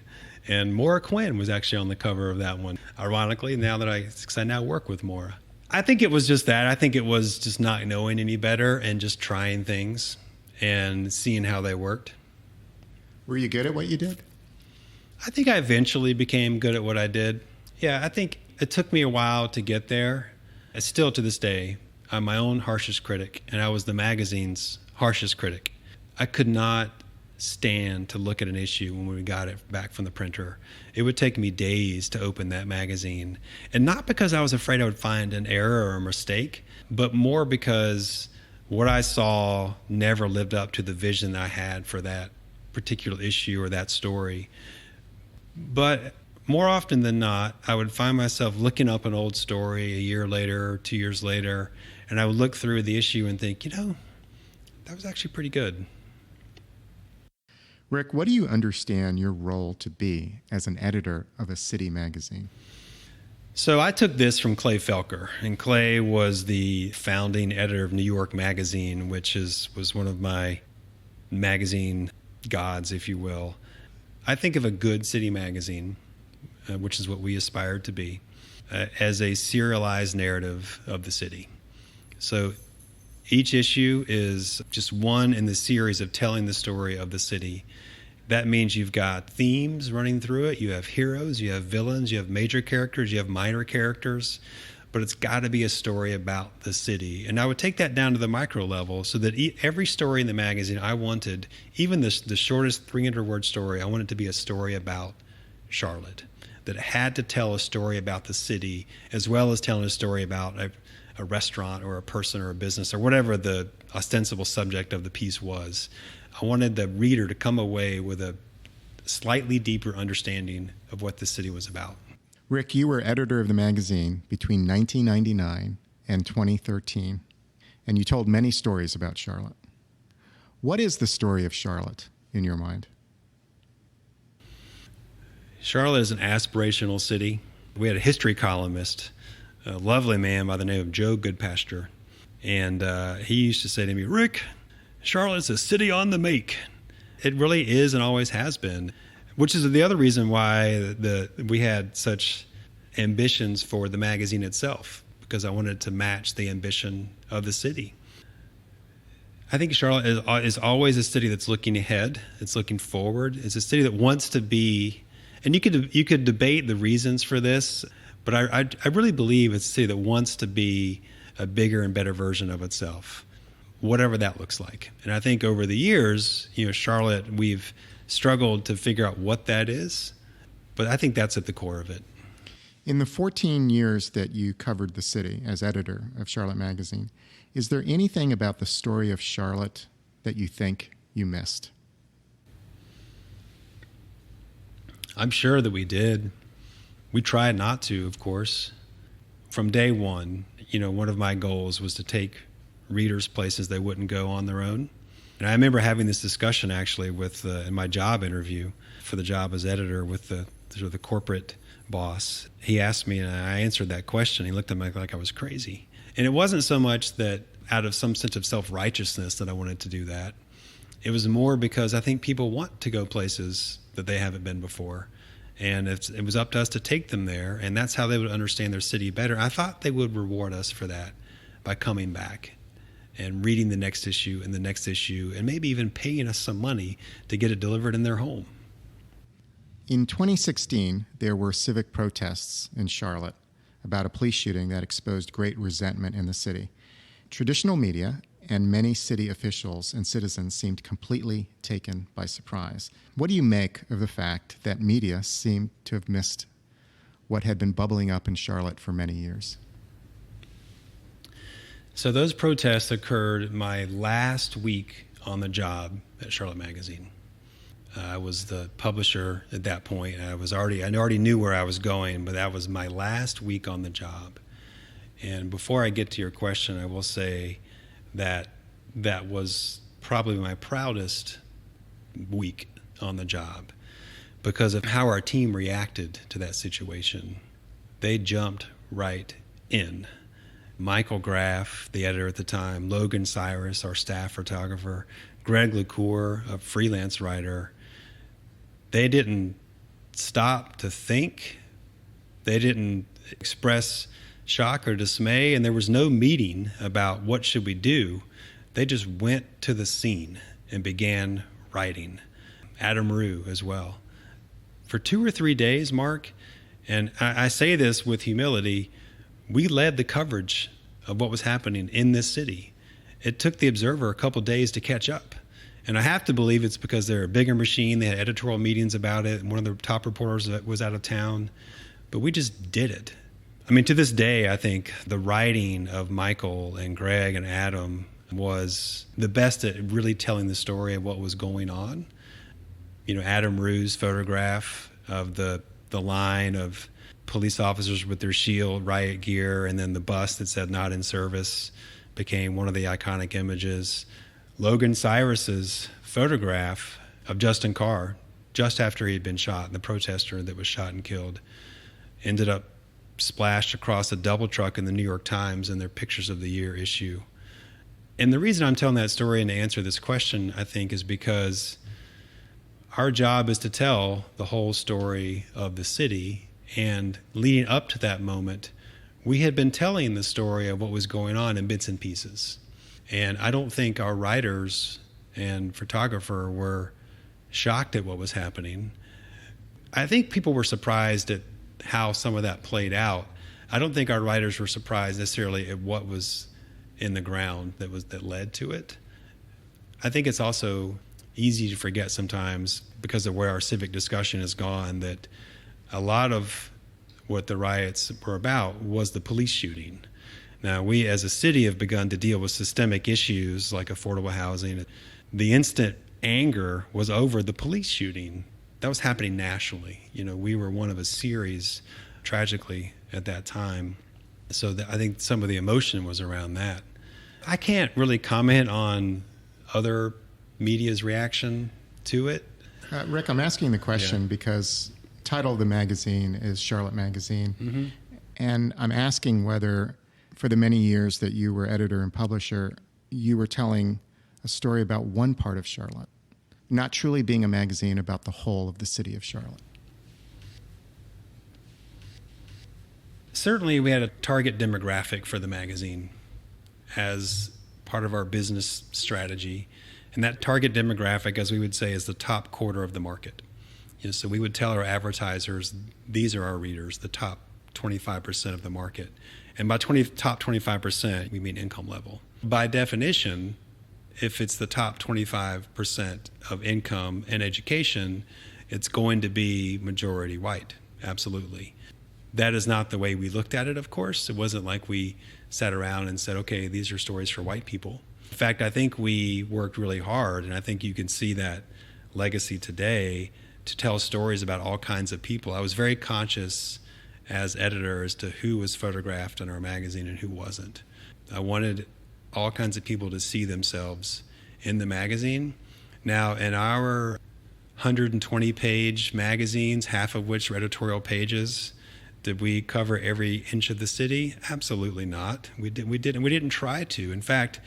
and Maura Quinn was actually on the cover of that one. Ironically, because I now work with Maura. I think it was just that. I think it was just not knowing any better and just trying things and seeing how they worked. Were you good at what you did? I think I eventually became good at what I did. Yeah, I think it took me a while to get there. Still to this day, I'm my own harshest critic, and I was the magazine's harshest critic. I could not stand to look at an issue when we got it back from the printer. It would take me days to open that magazine. And not because I was afraid I would find an error or a mistake, but more because what I saw never lived up to the vision that I had for that particular issue or that story. But more often than not, I would find myself looking up an old story a year later or 2 years later, and I would look through the issue and think, that was actually pretty good. Rick, what do you understand your role to be as an editor of a city magazine? So I took this from Clay Felker, and Clay was the founding editor of New York Magazine, which was one of my magazine gods, if you will. I think of a good city magazine, which is what we aspired to be, as a serialized narrative of the city. So each issue is just one in the series of telling the story of the city. That means you've got themes running through it. You have heroes, you have villains, you have major characters, you have minor characters, but it's got to be a story about the city. And I would take that down to the micro level so that every story in the magazine I wanted, even the shortest 300-word story, I wanted to be a story about Charlotte, that it had to tell a story about the city as well as telling a story about a restaurant or a person or a business or whatever the ostensible subject of the piece was. I wanted the reader to come away with a slightly deeper understanding of what the city was about. Rick, you were editor of the magazine between 1999 and 2013, and you told many stories about Charlotte. What is the story of Charlotte in your mind? Charlotte is an aspirational city. We had a history columnist, a lovely man by the name of Joe Goodpasture, and he used to say to me, Rick, Charlotte's a city on the make. It really is and always has been, which is the other reason why we had such ambitions for the magazine itself, because I wanted to match the ambition of the city. I think Charlotte is always a city that's looking ahead. It's looking forward. It's a city that wants to be, and you could debate the reasons for this, but I really believe it's a city that wants to be a bigger and better version of itself, whatever that looks like. And I think over the years, Charlotte, we've struggled to figure out what that is, but I think that's at the core of it. In the 14 years that you covered the city as editor of Charlotte Magazine, is there anything about the story of Charlotte that you think you missed? I'm sure that we did. We tried not to, of course. From day one, one of my goals was to take readers places they wouldn't go on their own. And I remember having this discussion actually in my job interview for the job as editor with the corporate boss. He asked me, and I answered that question. He looked at me like I was crazy. And it wasn't so much that out of some sense of self-righteousness that I wanted to do that. It was more because I think people want to go places that they haven't been before. And it was up to us to take them there, and that's how they would understand their city better. I thought they would reward us for that by coming back and reading the next issue and the next issue, and maybe even paying us some money to get it delivered in their home. In 2016, there were civic protests in Charlotte about a police shooting that exposed great resentment in the city. Traditional media and many city officials and citizens seemed completely taken by surprise. What do you make of the fact that media seemed to have missed what had been bubbling up in Charlotte for many years? So those protests occurred my last week on the job at Charlotte Magazine. I was the publisher at that point. I already knew where I was going, but that was my last week on the job. And before I get to your question, I will say that was probably my proudest week on the job because of how our team reacted to that situation. They jumped right in. Michael Graff, the editor at the time, Logan Cyrus, our staff photographer, Greg LaCour, a freelance writer, they didn't stop to think. They didn't express shock or dismay, and there was no meeting about what should we do. They just went to the scene and began writing. Adam Rue as well. For 2 or 3 days, Mark, and I say this with humility, we led the coverage of what was happening in this city. It took the Observer a couple days to catch up. And I have to believe it's because they're a bigger machine. They had editorial meetings about it. One of the top reporters was out of town. But we just did it. I mean, to this day, I think the writing of Michael and Greg and Adam was the best at really telling the story of what was going on. Adam Rue's photograph of the line of police officers with their shield, riot gear, and then the bus that said "not in service" became one of the iconic images. Logan Cyrus's photograph of Justin Carr, just after he had been shot, the protester that was shot and killed, ended up splashed across a double truck in the New York Times in their Pictures of the Year issue. And the reason I'm telling that story and to answer this question, I think, is because our job is to tell the whole story of the city. And leading up to that moment, we had been telling the story of what was going on in bits and pieces. And I don't think our writers and photographer were shocked at what was happening. I think people were surprised at how some of that played out. I don't think our writers were surprised necessarily at what was in the ground that led to it. I think it's also easy to forget sometimes, because of where our civic discussion has gone, that a lot of what the riots were about was the police shooting. Now, we as a city have begun to deal with systemic issues like affordable housing. The instant anger was over the police shooting. That was happening nationally. We were one of a series, tragically, at that time. So I think some of the emotion was around that. I can't really comment on other media's reaction to it. Rick, I'm asking the question because the title of the magazine is Charlotte Magazine. Mm-hmm. And I'm asking whether, for the many years that you were editor and publisher, you were telling a story about one part of Charlotte, not truly being a magazine about the whole of the city of Charlotte. Certainly, we had a target demographic for the magazine as part of our business strategy. And that target demographic, as we would say, is the top quarter of the market. So we would tell our advertisers, these are our readers, the top 25% of the market. And by top 25%, we mean income level. By definition, if it's the top 25% of income and education, it's going to be majority white, absolutely. That is not the way we looked at it, of course. It wasn't like we sat around and said, okay, these are stories for white people. In fact, I think we worked really hard, and I think you can see that legacy today to tell stories about all kinds of people. I was very conscious as editor as to who was photographed in our magazine and who wasn't. I wanted all kinds of people to see themselves in the magazine. Now, in our 120-page magazines, half of which are editorial pages, did we cover every inch of the city? Absolutely not. We didn't try to. In fact,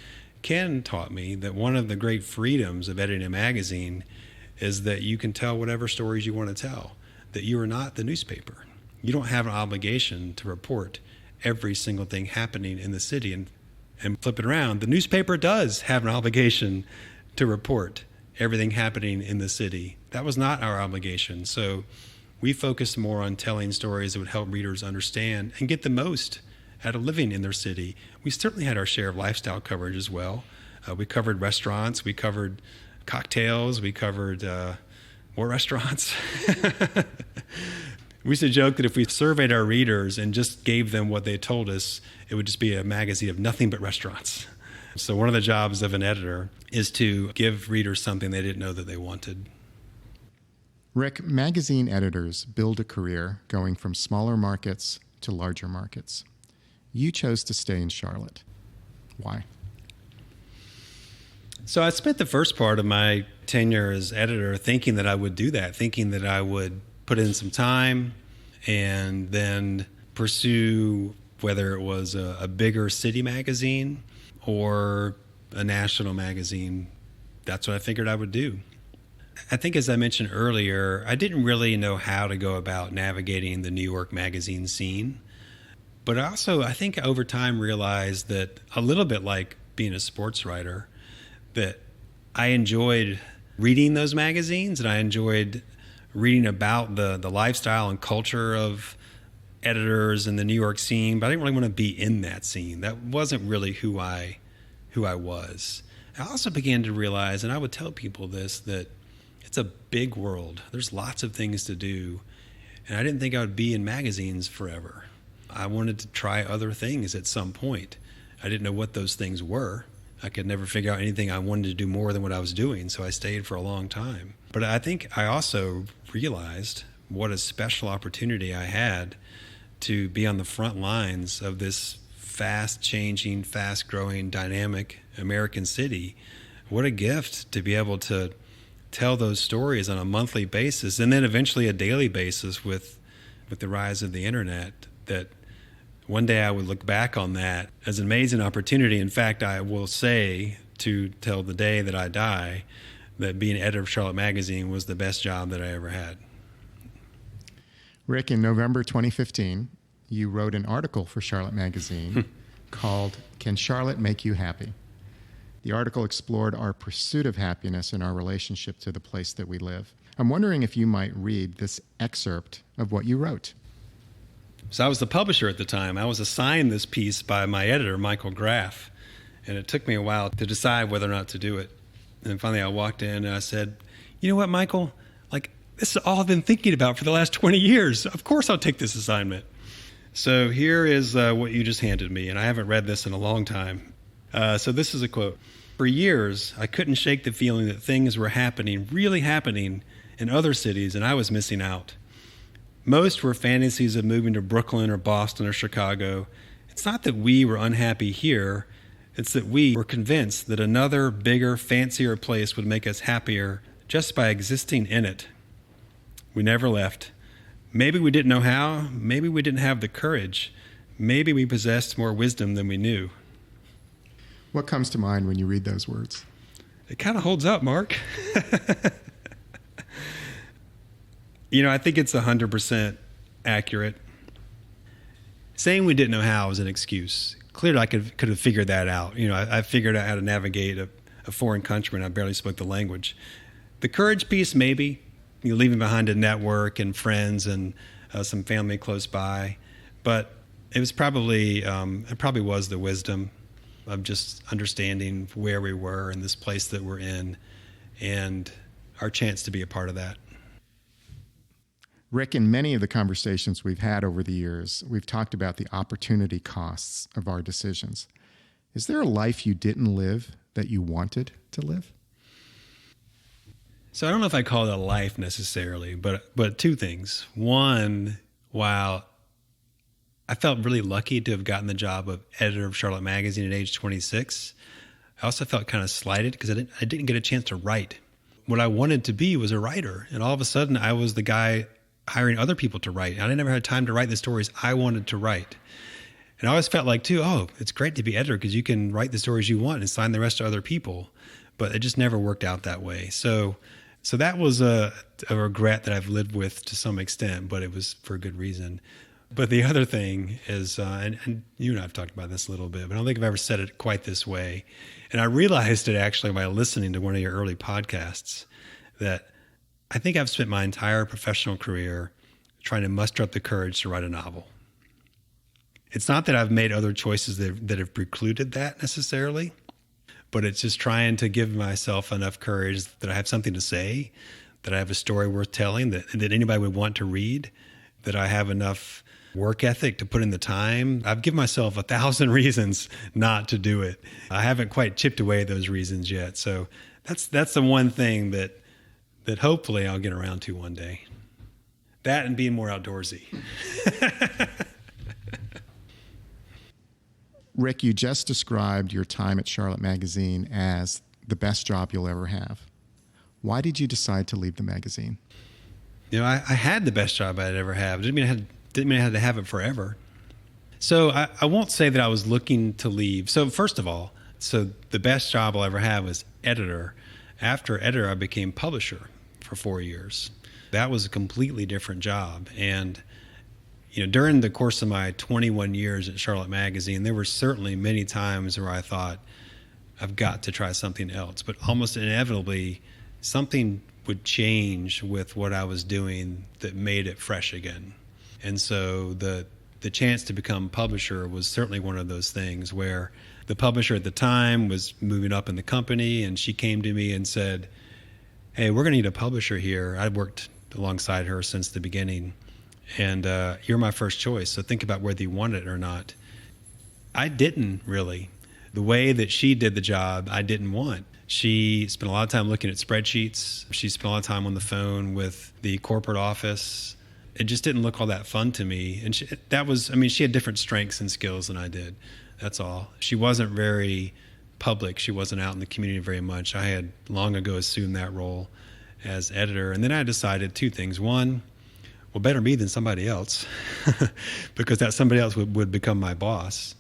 Ken taught me that one of the great freedoms of editing a magazine is that you can tell whatever stories you want to tell, that you are not the newspaper. You don't have an obligation to report every single thing happening in the city. And flip it around, the newspaper does have an obligation to report everything happening in the city. That was not our obligation. So we focused more on telling stories that would help readers understand and get the most out of living in their city. We certainly had our share of lifestyle coverage as well. We covered restaurants, we covered cocktails, we covered more restaurants. We used to joke that if we surveyed our readers and just gave them what they told us, it would just be a magazine of nothing but restaurants. So one of the jobs of an editor is to give readers something they didn't know that they wanted. Rick, magazine editors build a career going from smaller markets to larger markets. You chose to stay in Charlotte. Why? So I spent the first part of my tenure as editor thinking that I would do that, thinking that I would put in some time and then pursue whether it was a bigger city magazine or a national magazine. That's what I figured I would do. I think, as I mentioned earlier, I didn't really know how to go about navigating the New York magazine scene. But also, I think over time realized that, a little bit like being a sports writer, that I enjoyed reading those magazines and I enjoyed reading about the lifestyle and culture of editors in the New York scene, but I didn't really want to be in that scene. That wasn't really who I was. I also began to realize, and I would tell people this, that it's a big world. There's lots of things to do, and I didn't think I would be in magazines forever. I wanted to try other things at some point. I didn't know what those things were. I could never figure out anything I wanted to do more than what I was doing, so I stayed for a long time. But I think I also realized what a special opportunity I had to be on the front lines of this fast-changing, fast-growing, dynamic American city. What a gift to be able to tell those stories on a monthly basis and then eventually a daily basis with the rise of the internet, that one day I would look back on that as an amazing opportunity. In fact, I will say, to till the day that I die, that being editor of Charlotte Magazine was the best job that I ever had. Rick, in November 2015, you wrote an article for Charlotte Magazine called "Can Charlotte Make You Happy?" The article explored our pursuit of happiness and our relationship to the place that we live. I'm wondering if you might read this excerpt of what you wrote. So I was the publisher at the time. I was assigned this piece by my editor, Michael Graff, and it took me a while to decide whether or not to do it. And finally I walked in and I said, you know what, Michael? This is all I've been thinking about for the last 20 years. Of course I'll take this assignment. So here is what you just handed me, and I haven't read this in a long time. So this is a quote. For years, I couldn't shake the feeling that things were happening, really happening, in other cities, and I was missing out. Most were fantasies of moving to Brooklyn or Boston or Chicago. It's not that we were unhappy here. It's that we were convinced that another, bigger, fancier place would make us happier just by existing in it. We never left. Maybe we didn't know how. Maybe we didn't have the courage. Maybe we possessed more wisdom than we knew. What comes to mind when you read those words? It kind of holds up, Mark. I think it's 100% accurate. Saying we didn't know how is an excuse. Clearly, I could have figured that out. I figured out how to navigate a foreign country, and I barely spoke the language. The courage piece, maybe. Leaving behind a network and friends and some family close by. But it was probably was the wisdom of just understanding where we were in this place that we're in and our chance to be a part of that. Rick, in many of the conversations we've had over the years, we've talked about the opportunity costs of our decisions. Is there a life you didn't live that you wanted to live? So I don't know if I call it a life necessarily, but two things. One, while I felt really lucky to have gotten the job of editor of Charlotte Magazine at age 26, I also felt kind of slighted because I didn't get a chance to write. What I wanted to be was a writer, and all of a sudden I was the guy hiring other people to write. I never had time to write the stories I wanted to write. And I always felt like, too, it's great to be editor because you can write the stories you want and assign the rest to other people. But it just never worked out that way. So that was a regret that I've lived with to some extent, but it was for a good reason. But the other thing is, and you and I have talked about this a little bit, but I don't think I've ever said it quite this way. And I realized it actually by listening to one of your early podcasts, that I think I've spent my entire professional career trying to muster up the courage to write a novel. It's not that I've made other choices that have precluded that necessarily, but it's just trying to give myself enough courage that I have something to say, that I have a story worth telling, that anybody would want to read, that I have enough work ethic to put in the time. I've given myself 1,000 reasons not to do it. I haven't quite chipped away at those reasons yet. So that's the one thing that hopefully I'll get around to one day. That and being more outdoorsy. Rick, you just described your time at Charlotte Magazine as the best job you'll ever have. Why did you decide to leave the magazine? I had the best job I'd ever have. Didn't mean I had to have it forever. So I won't say that I was looking to leave. So first of all, the best job I'll ever have was editor. After editor, I became publisher for 4 years. That was a completely different job. And during the course of my 21 years at Charlotte Magazine, there were certainly many times where I thought, I've got to try something else. But almost inevitably, something would change with what I was doing that made it fresh again. And so the chance to become publisher was certainly one of those things where the publisher at the time was moving up in the company, and she came to me and said, hey, we're going to need a publisher here. I'd worked alongside her since the beginning. And you're my first choice, so think about whether you want it or not. I didn't really. The way that she did the job, I didn't want. She spent a lot of time looking at spreadsheets. She spent a lot of time on the phone with the corporate office. It just didn't look all that fun to me. And she had different strengths and skills than I did. That's all. She wasn't very public. She wasn't out in the community very much. I had long ago assumed that role as editor. And then I decided two things. One, well, better me than somebody else, because that somebody else would become my boss.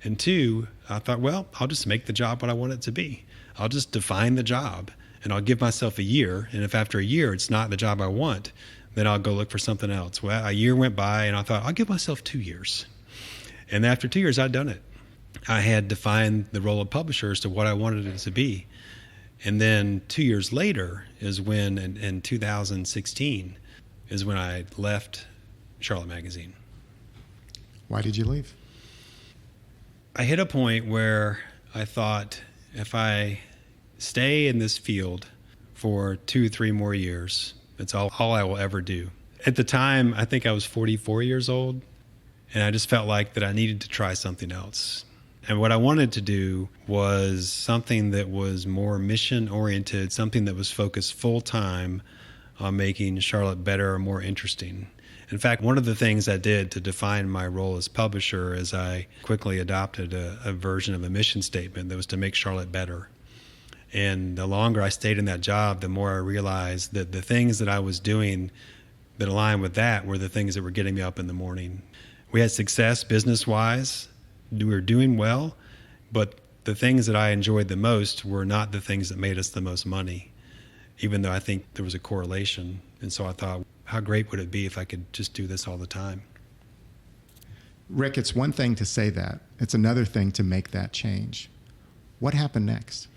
And two, I thought, well, I'll just make the job what I want it to be. I'll just define the job, and I'll give myself a year. And if after a year it's not the job I want, then I'll go look for something else. Well, a year went by, and I thought, I'll give myself 2 years. And after 2 years, I'd done it. I had defined the role of publisher as to what I wanted it to be. And then 2 years later is when, in 2016, is when I left Charlotte Magazine. Why did you leave? I hit a point where I thought, if I stay in this field for 2-3 more years, that's all I will ever do. At the time, I think I was 44 years old, and I just felt like that I needed to try something else. And what I wanted to do was something that was more mission-oriented, something that was focused full-time on making Charlotte better or more interesting. In fact, one of the things I did to define my role as publisher is I quickly adopted a version of a mission statement that was to make Charlotte better. And the longer I stayed in that job, the more I realized that the things that I was doing that aligned with that were the things that were getting me up in the morning. We had success business-wise. We were doing well, but the things that I enjoyed the most were not the things that made us the most money, even though I think there was a correlation. And so I thought, how great would it be if I could just do this all the time? Rick, it's one thing to say that. It's another thing to make that change. What happened next?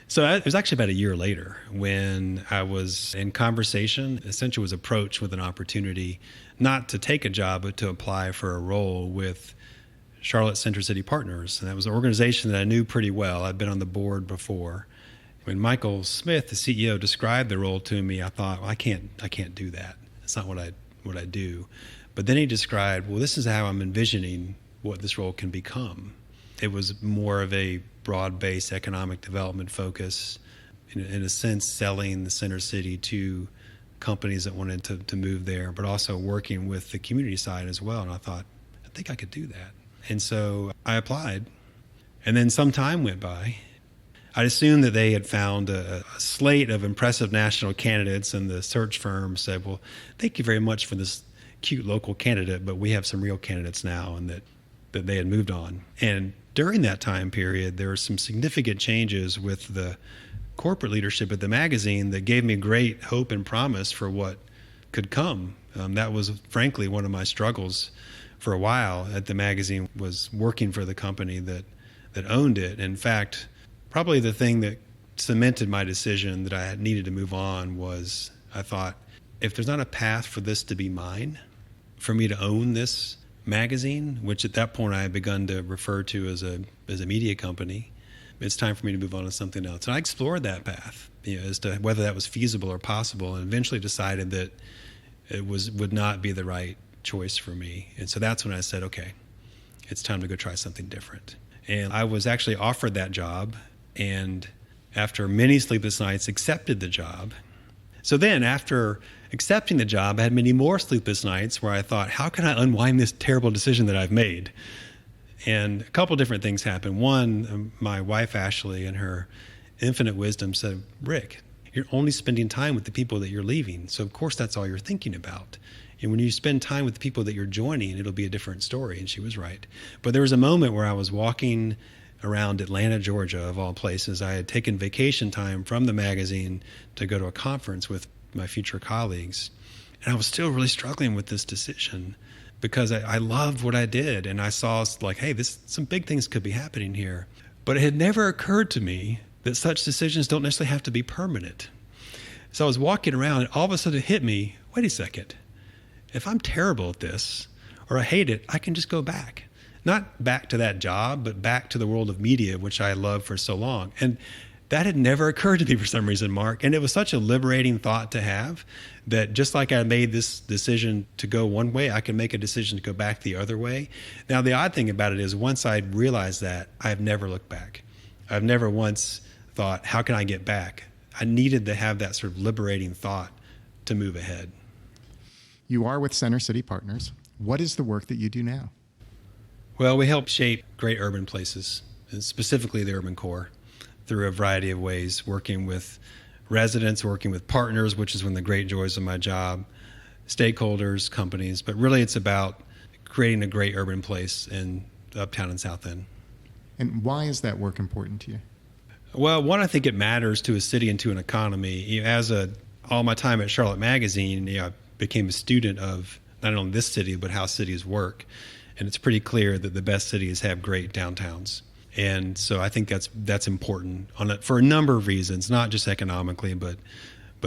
So it was actually about a year later when I was in conversation, essentially was approached with an opportunity not to take a job, but to apply for a role with Charlotte Center City Partners. And that was an organization that I knew pretty well. I'd been on the board before. When Michael Smith, the CEO, described the role to me, I thought, well, I can't do that. It's not what what I do. But then he described, well, this is how I'm envisioning what this role can become. It was more of a broad-based economic development focus, in a sense, selling the center city to companies that wanted to move there, but also working with the community side as well. And I thought, I think I could do that. And so I applied. And then some time went by. I assumed that they had found a slate of impressive national candidates, and the search firm said, well, thank you very much for this cute local candidate, but we have some real candidates now, and that they had moved on. And during that time period, there were some significant changes with the corporate leadership at the magazine that gave me great hope and promise for what could come. That was, frankly, one of my struggles for a while at the magazine, was working for the company that owned it. In fact, probably the thing that cemented my decision that I had needed to move on was, I thought, if there's not a path for this to be mine, for me to own this magazine, which at that point I had begun to refer to as a media company, it's time for me to move on to something else. And I explored that path, as to whether that was feasible or possible, and eventually decided that it would not be the right choice for me. And so that's when I said, okay, it's time to go try something different. And I was actually offered that job, and after many sleepless nights, accepted the job. So then after accepting the job, I had many more sleepless nights where I thought, how can I unwind this terrible decision that I've made? And a couple different things happened. One, my wife, Ashley, in her infinite wisdom said, Rick, you're only spending time with the people that you're leaving. So, of course, that's all you're thinking about. And when you spend time with the people that you're joining, it'll be a different story. And she was right. But there was a moment where I was walking around Atlanta, Georgia, of all places. I had taken vacation time from the magazine to go to a conference with my future colleagues. And I was still really struggling with this decision, because I loved what I did, and I saw like, hey, some big things could be happening here. But it had never occurred to me that such decisions don't necessarily have to be permanent. So I was walking around, and all of a sudden it hit me, wait a second. If I'm terrible at this, or I hate it, I can just go back. Not back to that job, but back to the world of media, which I loved for so long. And that had never occurred to me for some reason, Mark. And it was such a liberating thought to have, that just like I made this decision to go one way, I can make a decision to go back the other way. Now, the odd thing about it is, once I realized that, I've never looked back. I've never once thought, how can I get back? I needed to have that sort of liberating thought to move ahead. You are with Center City Partners. What is the work that you do now? Well, we help shape great urban places, and specifically the urban core, through a variety of ways, working with residents, working with partners, which is one of the great joys of my job, stakeholders, companies. But really it's about creating a great urban place in Uptown and South End. And why is that work important to you? Well, one, I think it matters to a city and to an economy. All my time at Charlottemagazine, I became a student of not only this city, but how cities work. And it's pretty clear that the best cities have great downtowns. And so I think that's important for a number of reasons, not just economically, but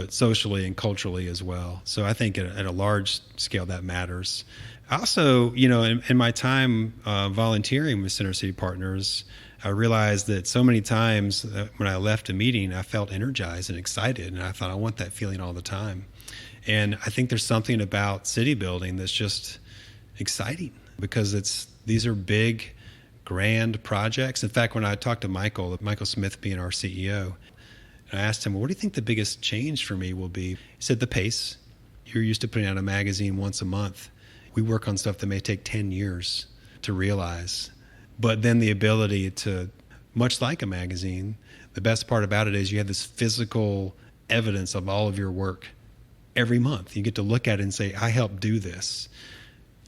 socially and culturally as well. So I think at a large scale that matters. Also, in my time volunteering with Center City Partners, I realized that so many times when I left a meeting, I felt energized and excited, and I thought, I want that feeling all the time. And I think there's something about city building that's just exciting, because these are big, grand projects. In fact, when I talked to Michael Smith being our CEO, I asked him, well, what do you think the biggest change for me will be? He said, the pace. You're used to putting out a magazine once a month. We work on stuff that may take 10 years to realize. But then the ability to, much like a magazine, the best part about it is you have this physical evidence of all of your work every month. You get to look at it and say, I helped do this.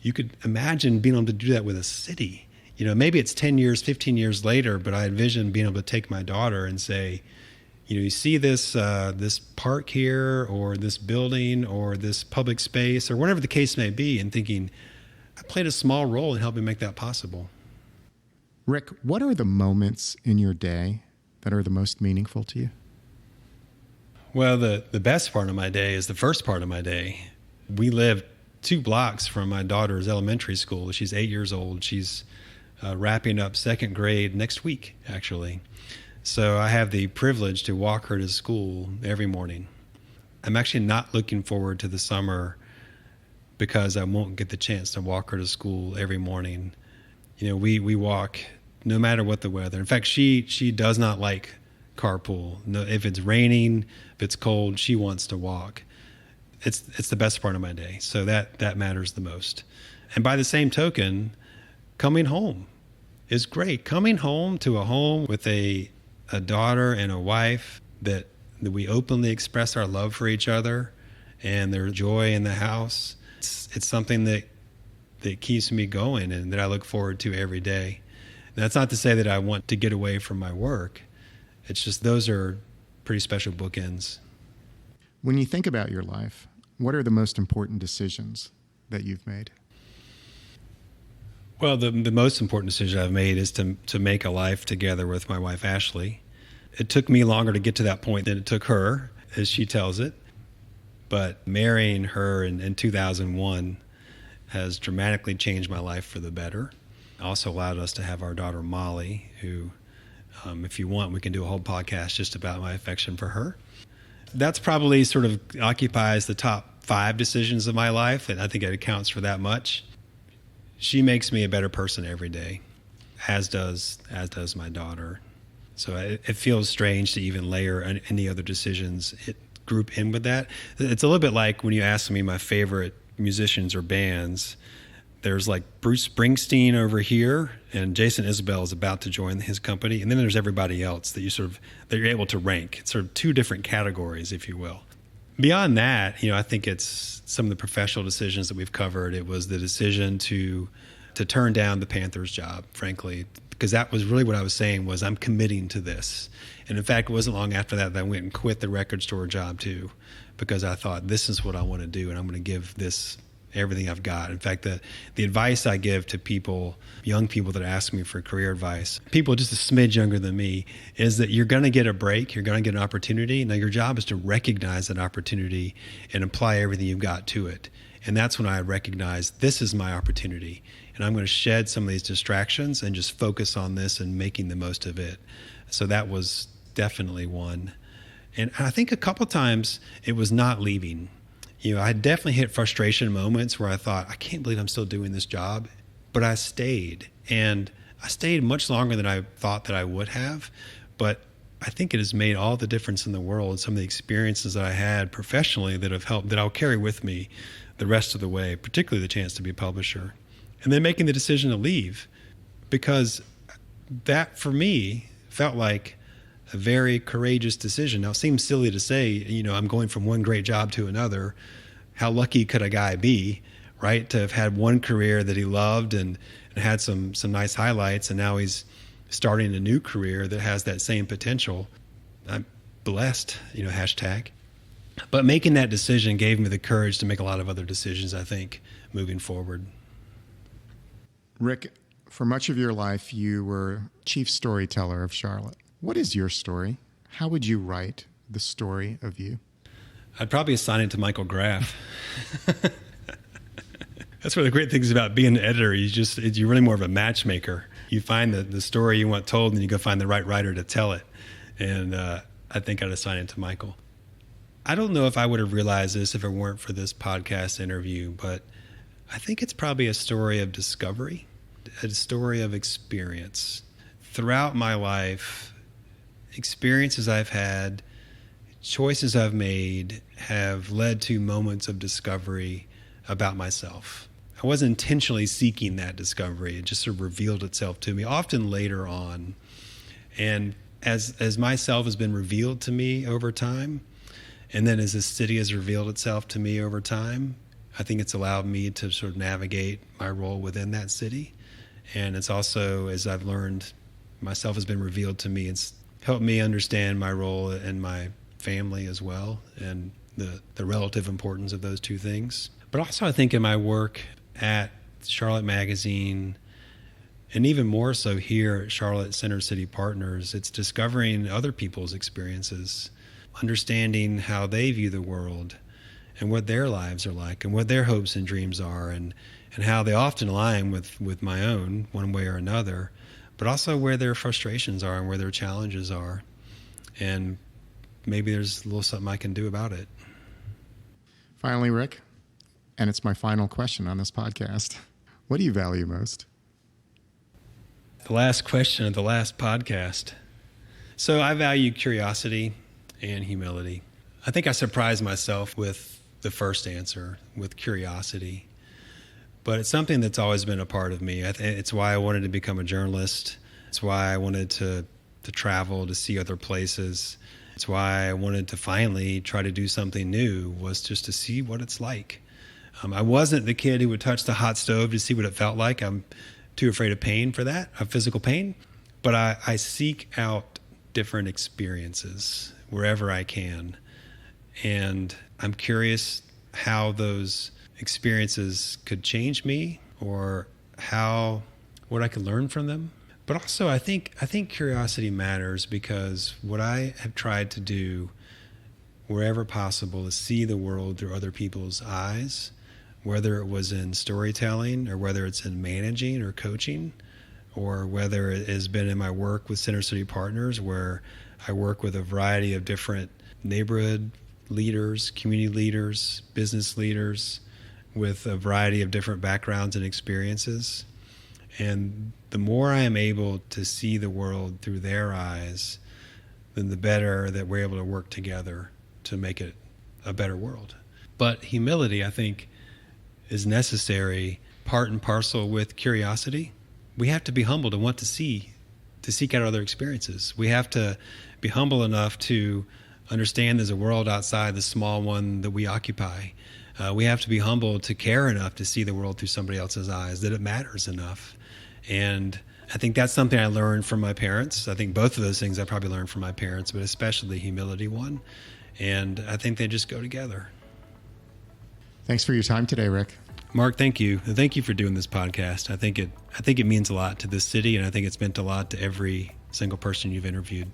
You could imagine being able to do that with a city. Maybe it's 10 years, 15 years later, but I envision being able to take my daughter and say, you see this park here, or this building, or this public space, or whatever the case may be, and thinking, I played a small role in helping make that possible. Rick, what are the moments in your day that are the most meaningful to you? Well, the best part of my day is the first part of my day. We live 2 blocks from my daughter's elementary school. She's 8 years old. She's wrapping up 2nd grade next week, actually. So I have the privilege to walk her to school every morning. I'm actually not looking forward to the summer because I won't get the chance to walk her to school every morning. We walk no matter what the weather. In fact, she does not like carpool. No, if it's raining, if it's cold, she wants to walk. It's the best part of my day. So that matters the most. And by the same token, coming home is great. Coming home to a home with a daughter and a wife that we openly express our love for each other and their joy in the house. It's something that keeps me going and that I look forward to every day. And that's not to say that I want to get away from my work. It's just those are pretty special bookends. When you think about your life, what are the most important decisions that you've made? Well, the most important decision I've made is to make a life together with my wife, Ashley. It took me longer to get to that point than it took her, as she tells it. But marrying her in 2001 has dramatically changed my life for the better. Also allowed us to have our daughter, Molly, who, if you want, we can do a whole podcast just about my affection for her. That's probably sort of occupies the top 5 decisions of my life, and I think it accounts for that much. She makes me a better person every day, as does my daughter. So it feels strange to even layer any other decisions group in with that. It's a little bit like when you ask me my favorite musicians or bands. There's like Bruce Springsteen over here, and Jason Isbell is about to join his company, and then there's everybody else that you're able to rank. It's sort of 2 different categories, if you will. Beyond that, I think it's some of the professional decisions that we've covered. It was the decision to turn down the Panthers job, frankly, because that was really what I was saying was I'm committing to this. And in fact, it wasn't long after that I went and quit the record store job too, because I thought this is what I want to do, and I'm going to give this everything I've got. In fact, the advice I give to people, young people that ask me for career advice, people just a smidge younger than me, is that you're going to get a break, you're going to get an opportunity. Now your job is to recognize that opportunity and apply everything you've got to it. And that's when I recognize this is my opportunity, and I'm going to shed some of these distractions and just focus on this and making the most of it. So that was definitely one. And I think a couple times it was not leaving. I definitely hit frustration moments where I thought, I can't believe I'm still doing this job, but I stayed. And I stayed much longer than I thought that I would have. But I think it has made all the difference in the world. Some of the experiences that I had professionally that have helped, that I'll carry with me the rest of the way, particularly the chance to be a publisher. And then making the decision to leave, because that for me felt like a very courageous decision. Now, it seems silly to say, I'm going from one great job to another. How lucky could a guy be, right, to have had one career that he loved and had some nice highlights, and now he's starting a new career that has that same potential. I'm blessed, hashtag. But making that decision gave me the courage to make a lot of other decisions, I think, moving forward. Rick, for much of your life, you were chief storyteller of Charlotte. What is your story? How would you write the story of you? I'd probably assign it to Michael Graff. That's one of the great things about being an editor. You're really more of a matchmaker. You find the story you want told, and you go find the right writer to tell it. And I think I'd assign it to Michael. I don't know if I would have realized this if it weren't for this podcast interview, but I think it's probably a story of discovery, a story of experience. Throughout my life, experiences I've had, choices I've made have led to moments of discovery about myself. I wasn't intentionally seeking that discovery. It just sort of revealed itself to me, often later on. And as myself has been revealed to me over time, and then as this city has revealed itself to me over time, I think it's allowed me to sort of navigate my role within that city. And it's also, as I've learned, myself has been revealed to me. It's helped me understand my role and my family as well, and the relative importance of those 2 things. But also I think in my work at Charlottemagazine, and even more so here at Charlotte Center City Partners, it's discovering other people's experiences, understanding how they view the world and what their lives are like and what their hopes and dreams are, and how they often align with my own one way or another, but also where their frustrations are and where their challenges are. And maybe there's a little something I can do about it. Finally, Rick, And it's my final question on this podcast. What do you value most? The last question of the last podcast. So I value curiosity and humility. I think I surprised myself with the first answer, with curiosity. But it's something that's always been a part of me. It's why I wanted to become a journalist. It's why I wanted to travel, to see other places. It's why I wanted to finally try to do something new, was just to see what it's like. I wasn't the kid who would touch the hot stove to see what it felt like. I'm too afraid of pain for that, of physical pain. But I seek out different experiences wherever I can. And I'm curious how those experiences could change me, or what I could learn from them. But also I think curiosity matters, because what I have tried to do wherever possible is see the world through other people's eyes, whether it was in storytelling, or whether it's in managing or coaching, or whether it has been in my work with Center City Partners, where I work with a variety of different neighborhood leaders, community leaders, business leaders, with a variety of different backgrounds and experiences. And the more I am able to see the world through their eyes, then the better that we're able to work together to make it a better world. But humility, I think, is necessary, part and parcel with curiosity. We have to be humble to want to seek out other experiences. We have to be humble enough to understand there's a world outside the small one that we occupy. We have to be humble to care enough to see the world through somebody else's eyes, that it matters enough. And I think that's something I learned from my parents. I think both of those things I probably learned from my parents, but especially the humility one. And I think they just go together. Thanks for your time today, Rick. Mark, thank you. And thank you for doing this podcast. I think it means a lot to this city, and I think it's meant a lot to every single person you've interviewed.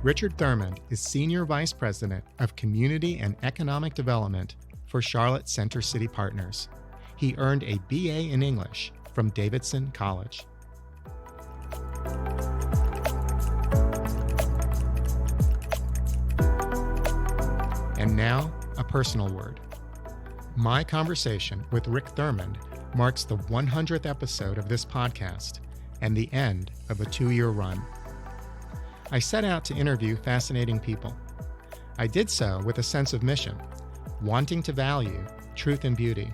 Richard Thurmond is Senior Vice President of Community and Economic Development for Charlotte Center City Partners. He earned a BA in English from Davidson College. And now, a personal word. My conversation with Rick Thurmond marks the 100th episode of this podcast and the end of a 2-year run. I set out to interview fascinating people. I did so with a sense of mission, wanting to value truth and beauty,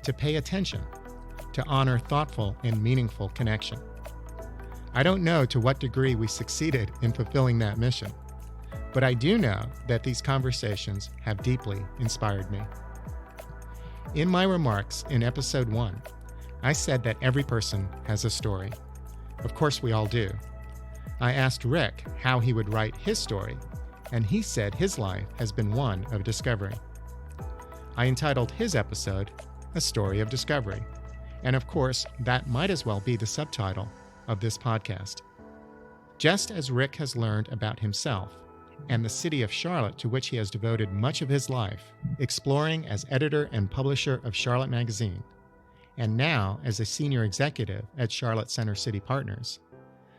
to pay attention, to honor thoughtful and meaningful connection. I don't know to what degree we succeeded in fulfilling that mission, but I do know that these conversations have deeply inspired me. In my remarks in episode 1, I said that every person has a story. Of course we all do. I asked Rick how he would write his story, and he said his life has been one of discovery. I entitled his episode, A Story of Discovery, and of course, that might as well be the subtitle of this podcast. Just as Rick has learned about himself and the city of Charlotte, to which he has devoted much of his life, exploring as editor and publisher of Charlottemagazine, and now as a senior executive at Charlotte Center City Partners,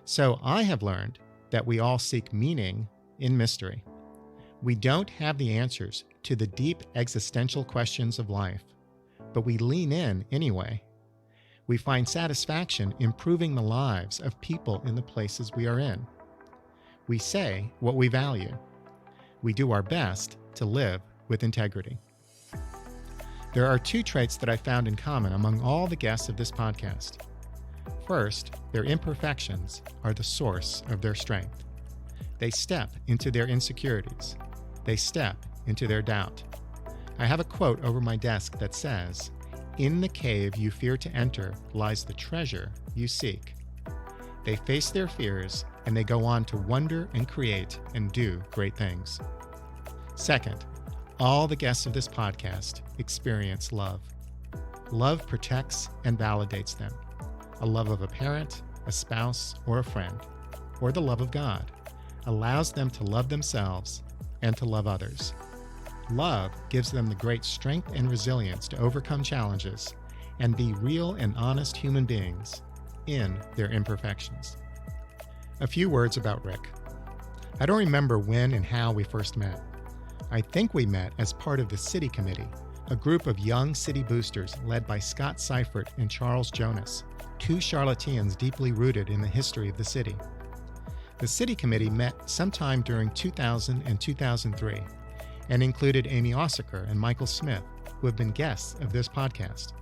so I have learned that we all seek meaning in mystery. We don't have the answers to the deep existential questions of life, but we lean in anyway. We find satisfaction improving the lives of people in the places we are in. We say what we value. We do our best to live with integrity. There are 2 traits that I found in common among all the guests of this podcast. First, their imperfections are the source of their strength. They step into their insecurities. They step into their doubt. I have a quote over my desk that says, "In the cave you fear to enter lies the treasure you seek." They face their fears and they go on to wonder and create and do great things. Second, all the guests of this podcast experience love. Love protects and validates them. A love of a parent, a spouse, or a friend, or the love of God, allows them to love themselves and to love others. Love gives them the great strength and resilience to overcome challenges and be real and honest human beings in their imperfections. A few words about Rick. I don't remember when and how we first met. I think we met as part of the City Committee, a group of young city boosters led by Scott Seifert and Charles Jonas, two Charlotteans deeply rooted in the history of the city. The City Committee met sometime during 2000 and 2003 and included Amy Ossaker and Michael Smith, who have been guests of this podcast.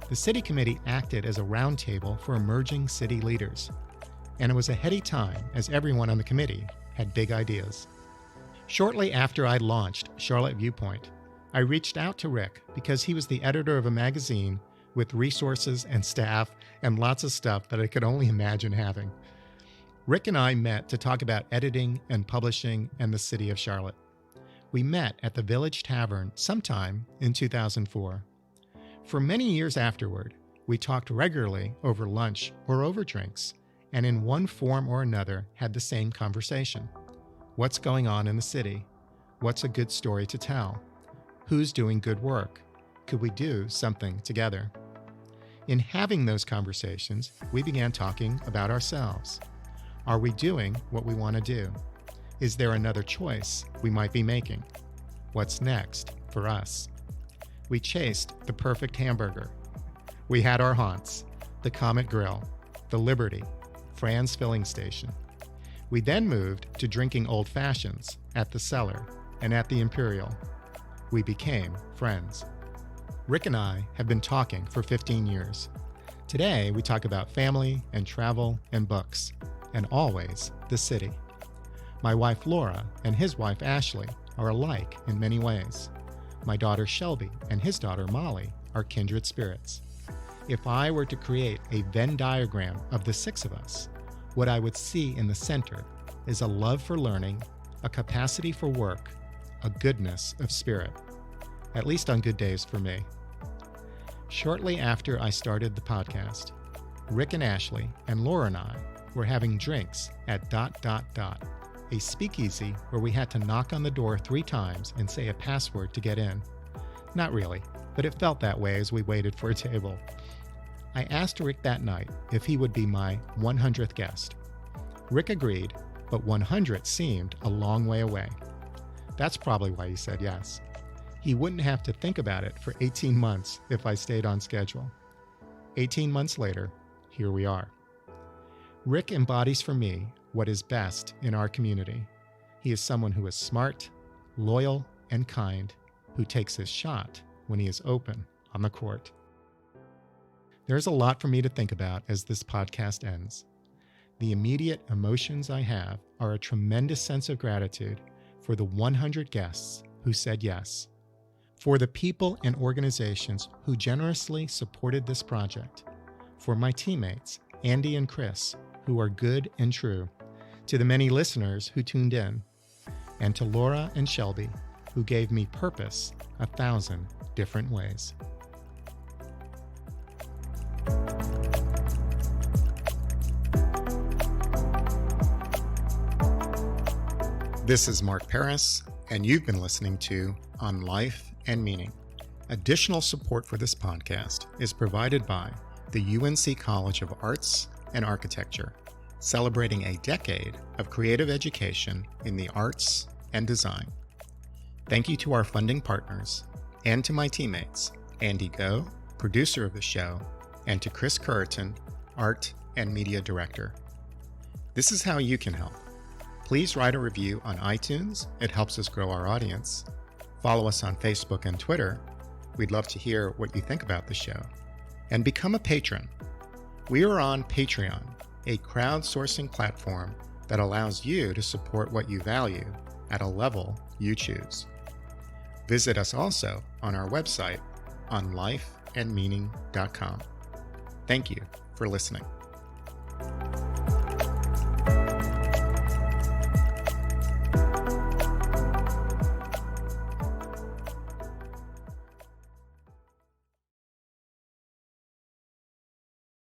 The City Committee acted as a roundtable for emerging city leaders, and it was a heady time as everyone on the committee had big ideas. Shortly after I launched Charlotte Viewpoint, I reached out to Rick because he was the editor of a magazine with resources and staff and lots of stuff that I could only imagine having. Rick and I met to talk about editing and publishing and the city of Charlotte. We met at the Village Tavern sometime in 2004. For many years afterward, we talked regularly over lunch or over drinks, and in one form or another had the same conversation. What's going on in the city? What's a good story to tell? Who's doing good work? Could we do something together? In having those conversations, we began talking about ourselves. Are we doing what we want to do? Is there another choice we might be making? What's next for us? We chased the perfect hamburger. We had our haunts, the Comet Grill, the Liberty, Fran's Filling Station. We then moved to drinking old fashions at the Cellar and at the Imperial. We became friends. Rick and I have been talking for 15 years. Today, we talk about family and travel and books, and always the city. My wife Laura and his wife Ashley are alike in many ways. My daughter Shelby and his daughter Molly are kindred spirits. If I were to create a Venn diagram of the six of us, what I would see in the center is a love for learning, a capacity for work, a goodness of spirit, at least on good days for me. Shortly after I started the podcast, Rick and Ashley and Laura and I were having drinks at ... a speakeasy where we had to knock on the door 3 times and say a password to get in. Not really, but it felt that way as we waited for a table. I asked Rick that night if he would be my 100th guest. Rick agreed, but 100 seemed a long way away. That's probably why he said yes. He wouldn't have to think about it for 18 months if I stayed on schedule. 18 months later, here we are. Rick embodies for me what is best in our community. He is someone who is smart, loyal, and kind, who takes his shot when he is open on the court. There's a lot for me to think about as this podcast ends. The immediate emotions I have are a tremendous sense of gratitude for the 100 guests who said yes, for the people and organizations who generously supported this project, for my teammates, Andy and Chris, who are good and true, to the many listeners who tuned in, and to Laura and Shelby, who gave me purpose 1,000 different ways. This is Mark Paris, and you've been listening to On Life and Meaning. Additional support for this podcast is provided by the UNC College of Arts and Architecture, celebrating a decade of creative education in the arts and design. Thank you to our funding partners, and to my teammates, Andy Go, producer of the show, and to Chris Curriton, art and media director. This is how you can help. Please write a review on iTunes. It helps us grow our audience. Follow us on Facebook and Twitter. We'd love to hear what you think about the show. And become a patron. We are on Patreon, a crowdsourcing platform that allows you to support what you value at a level you choose. Visit us also on our website on lifeandmeaning.com. Thank you for listening.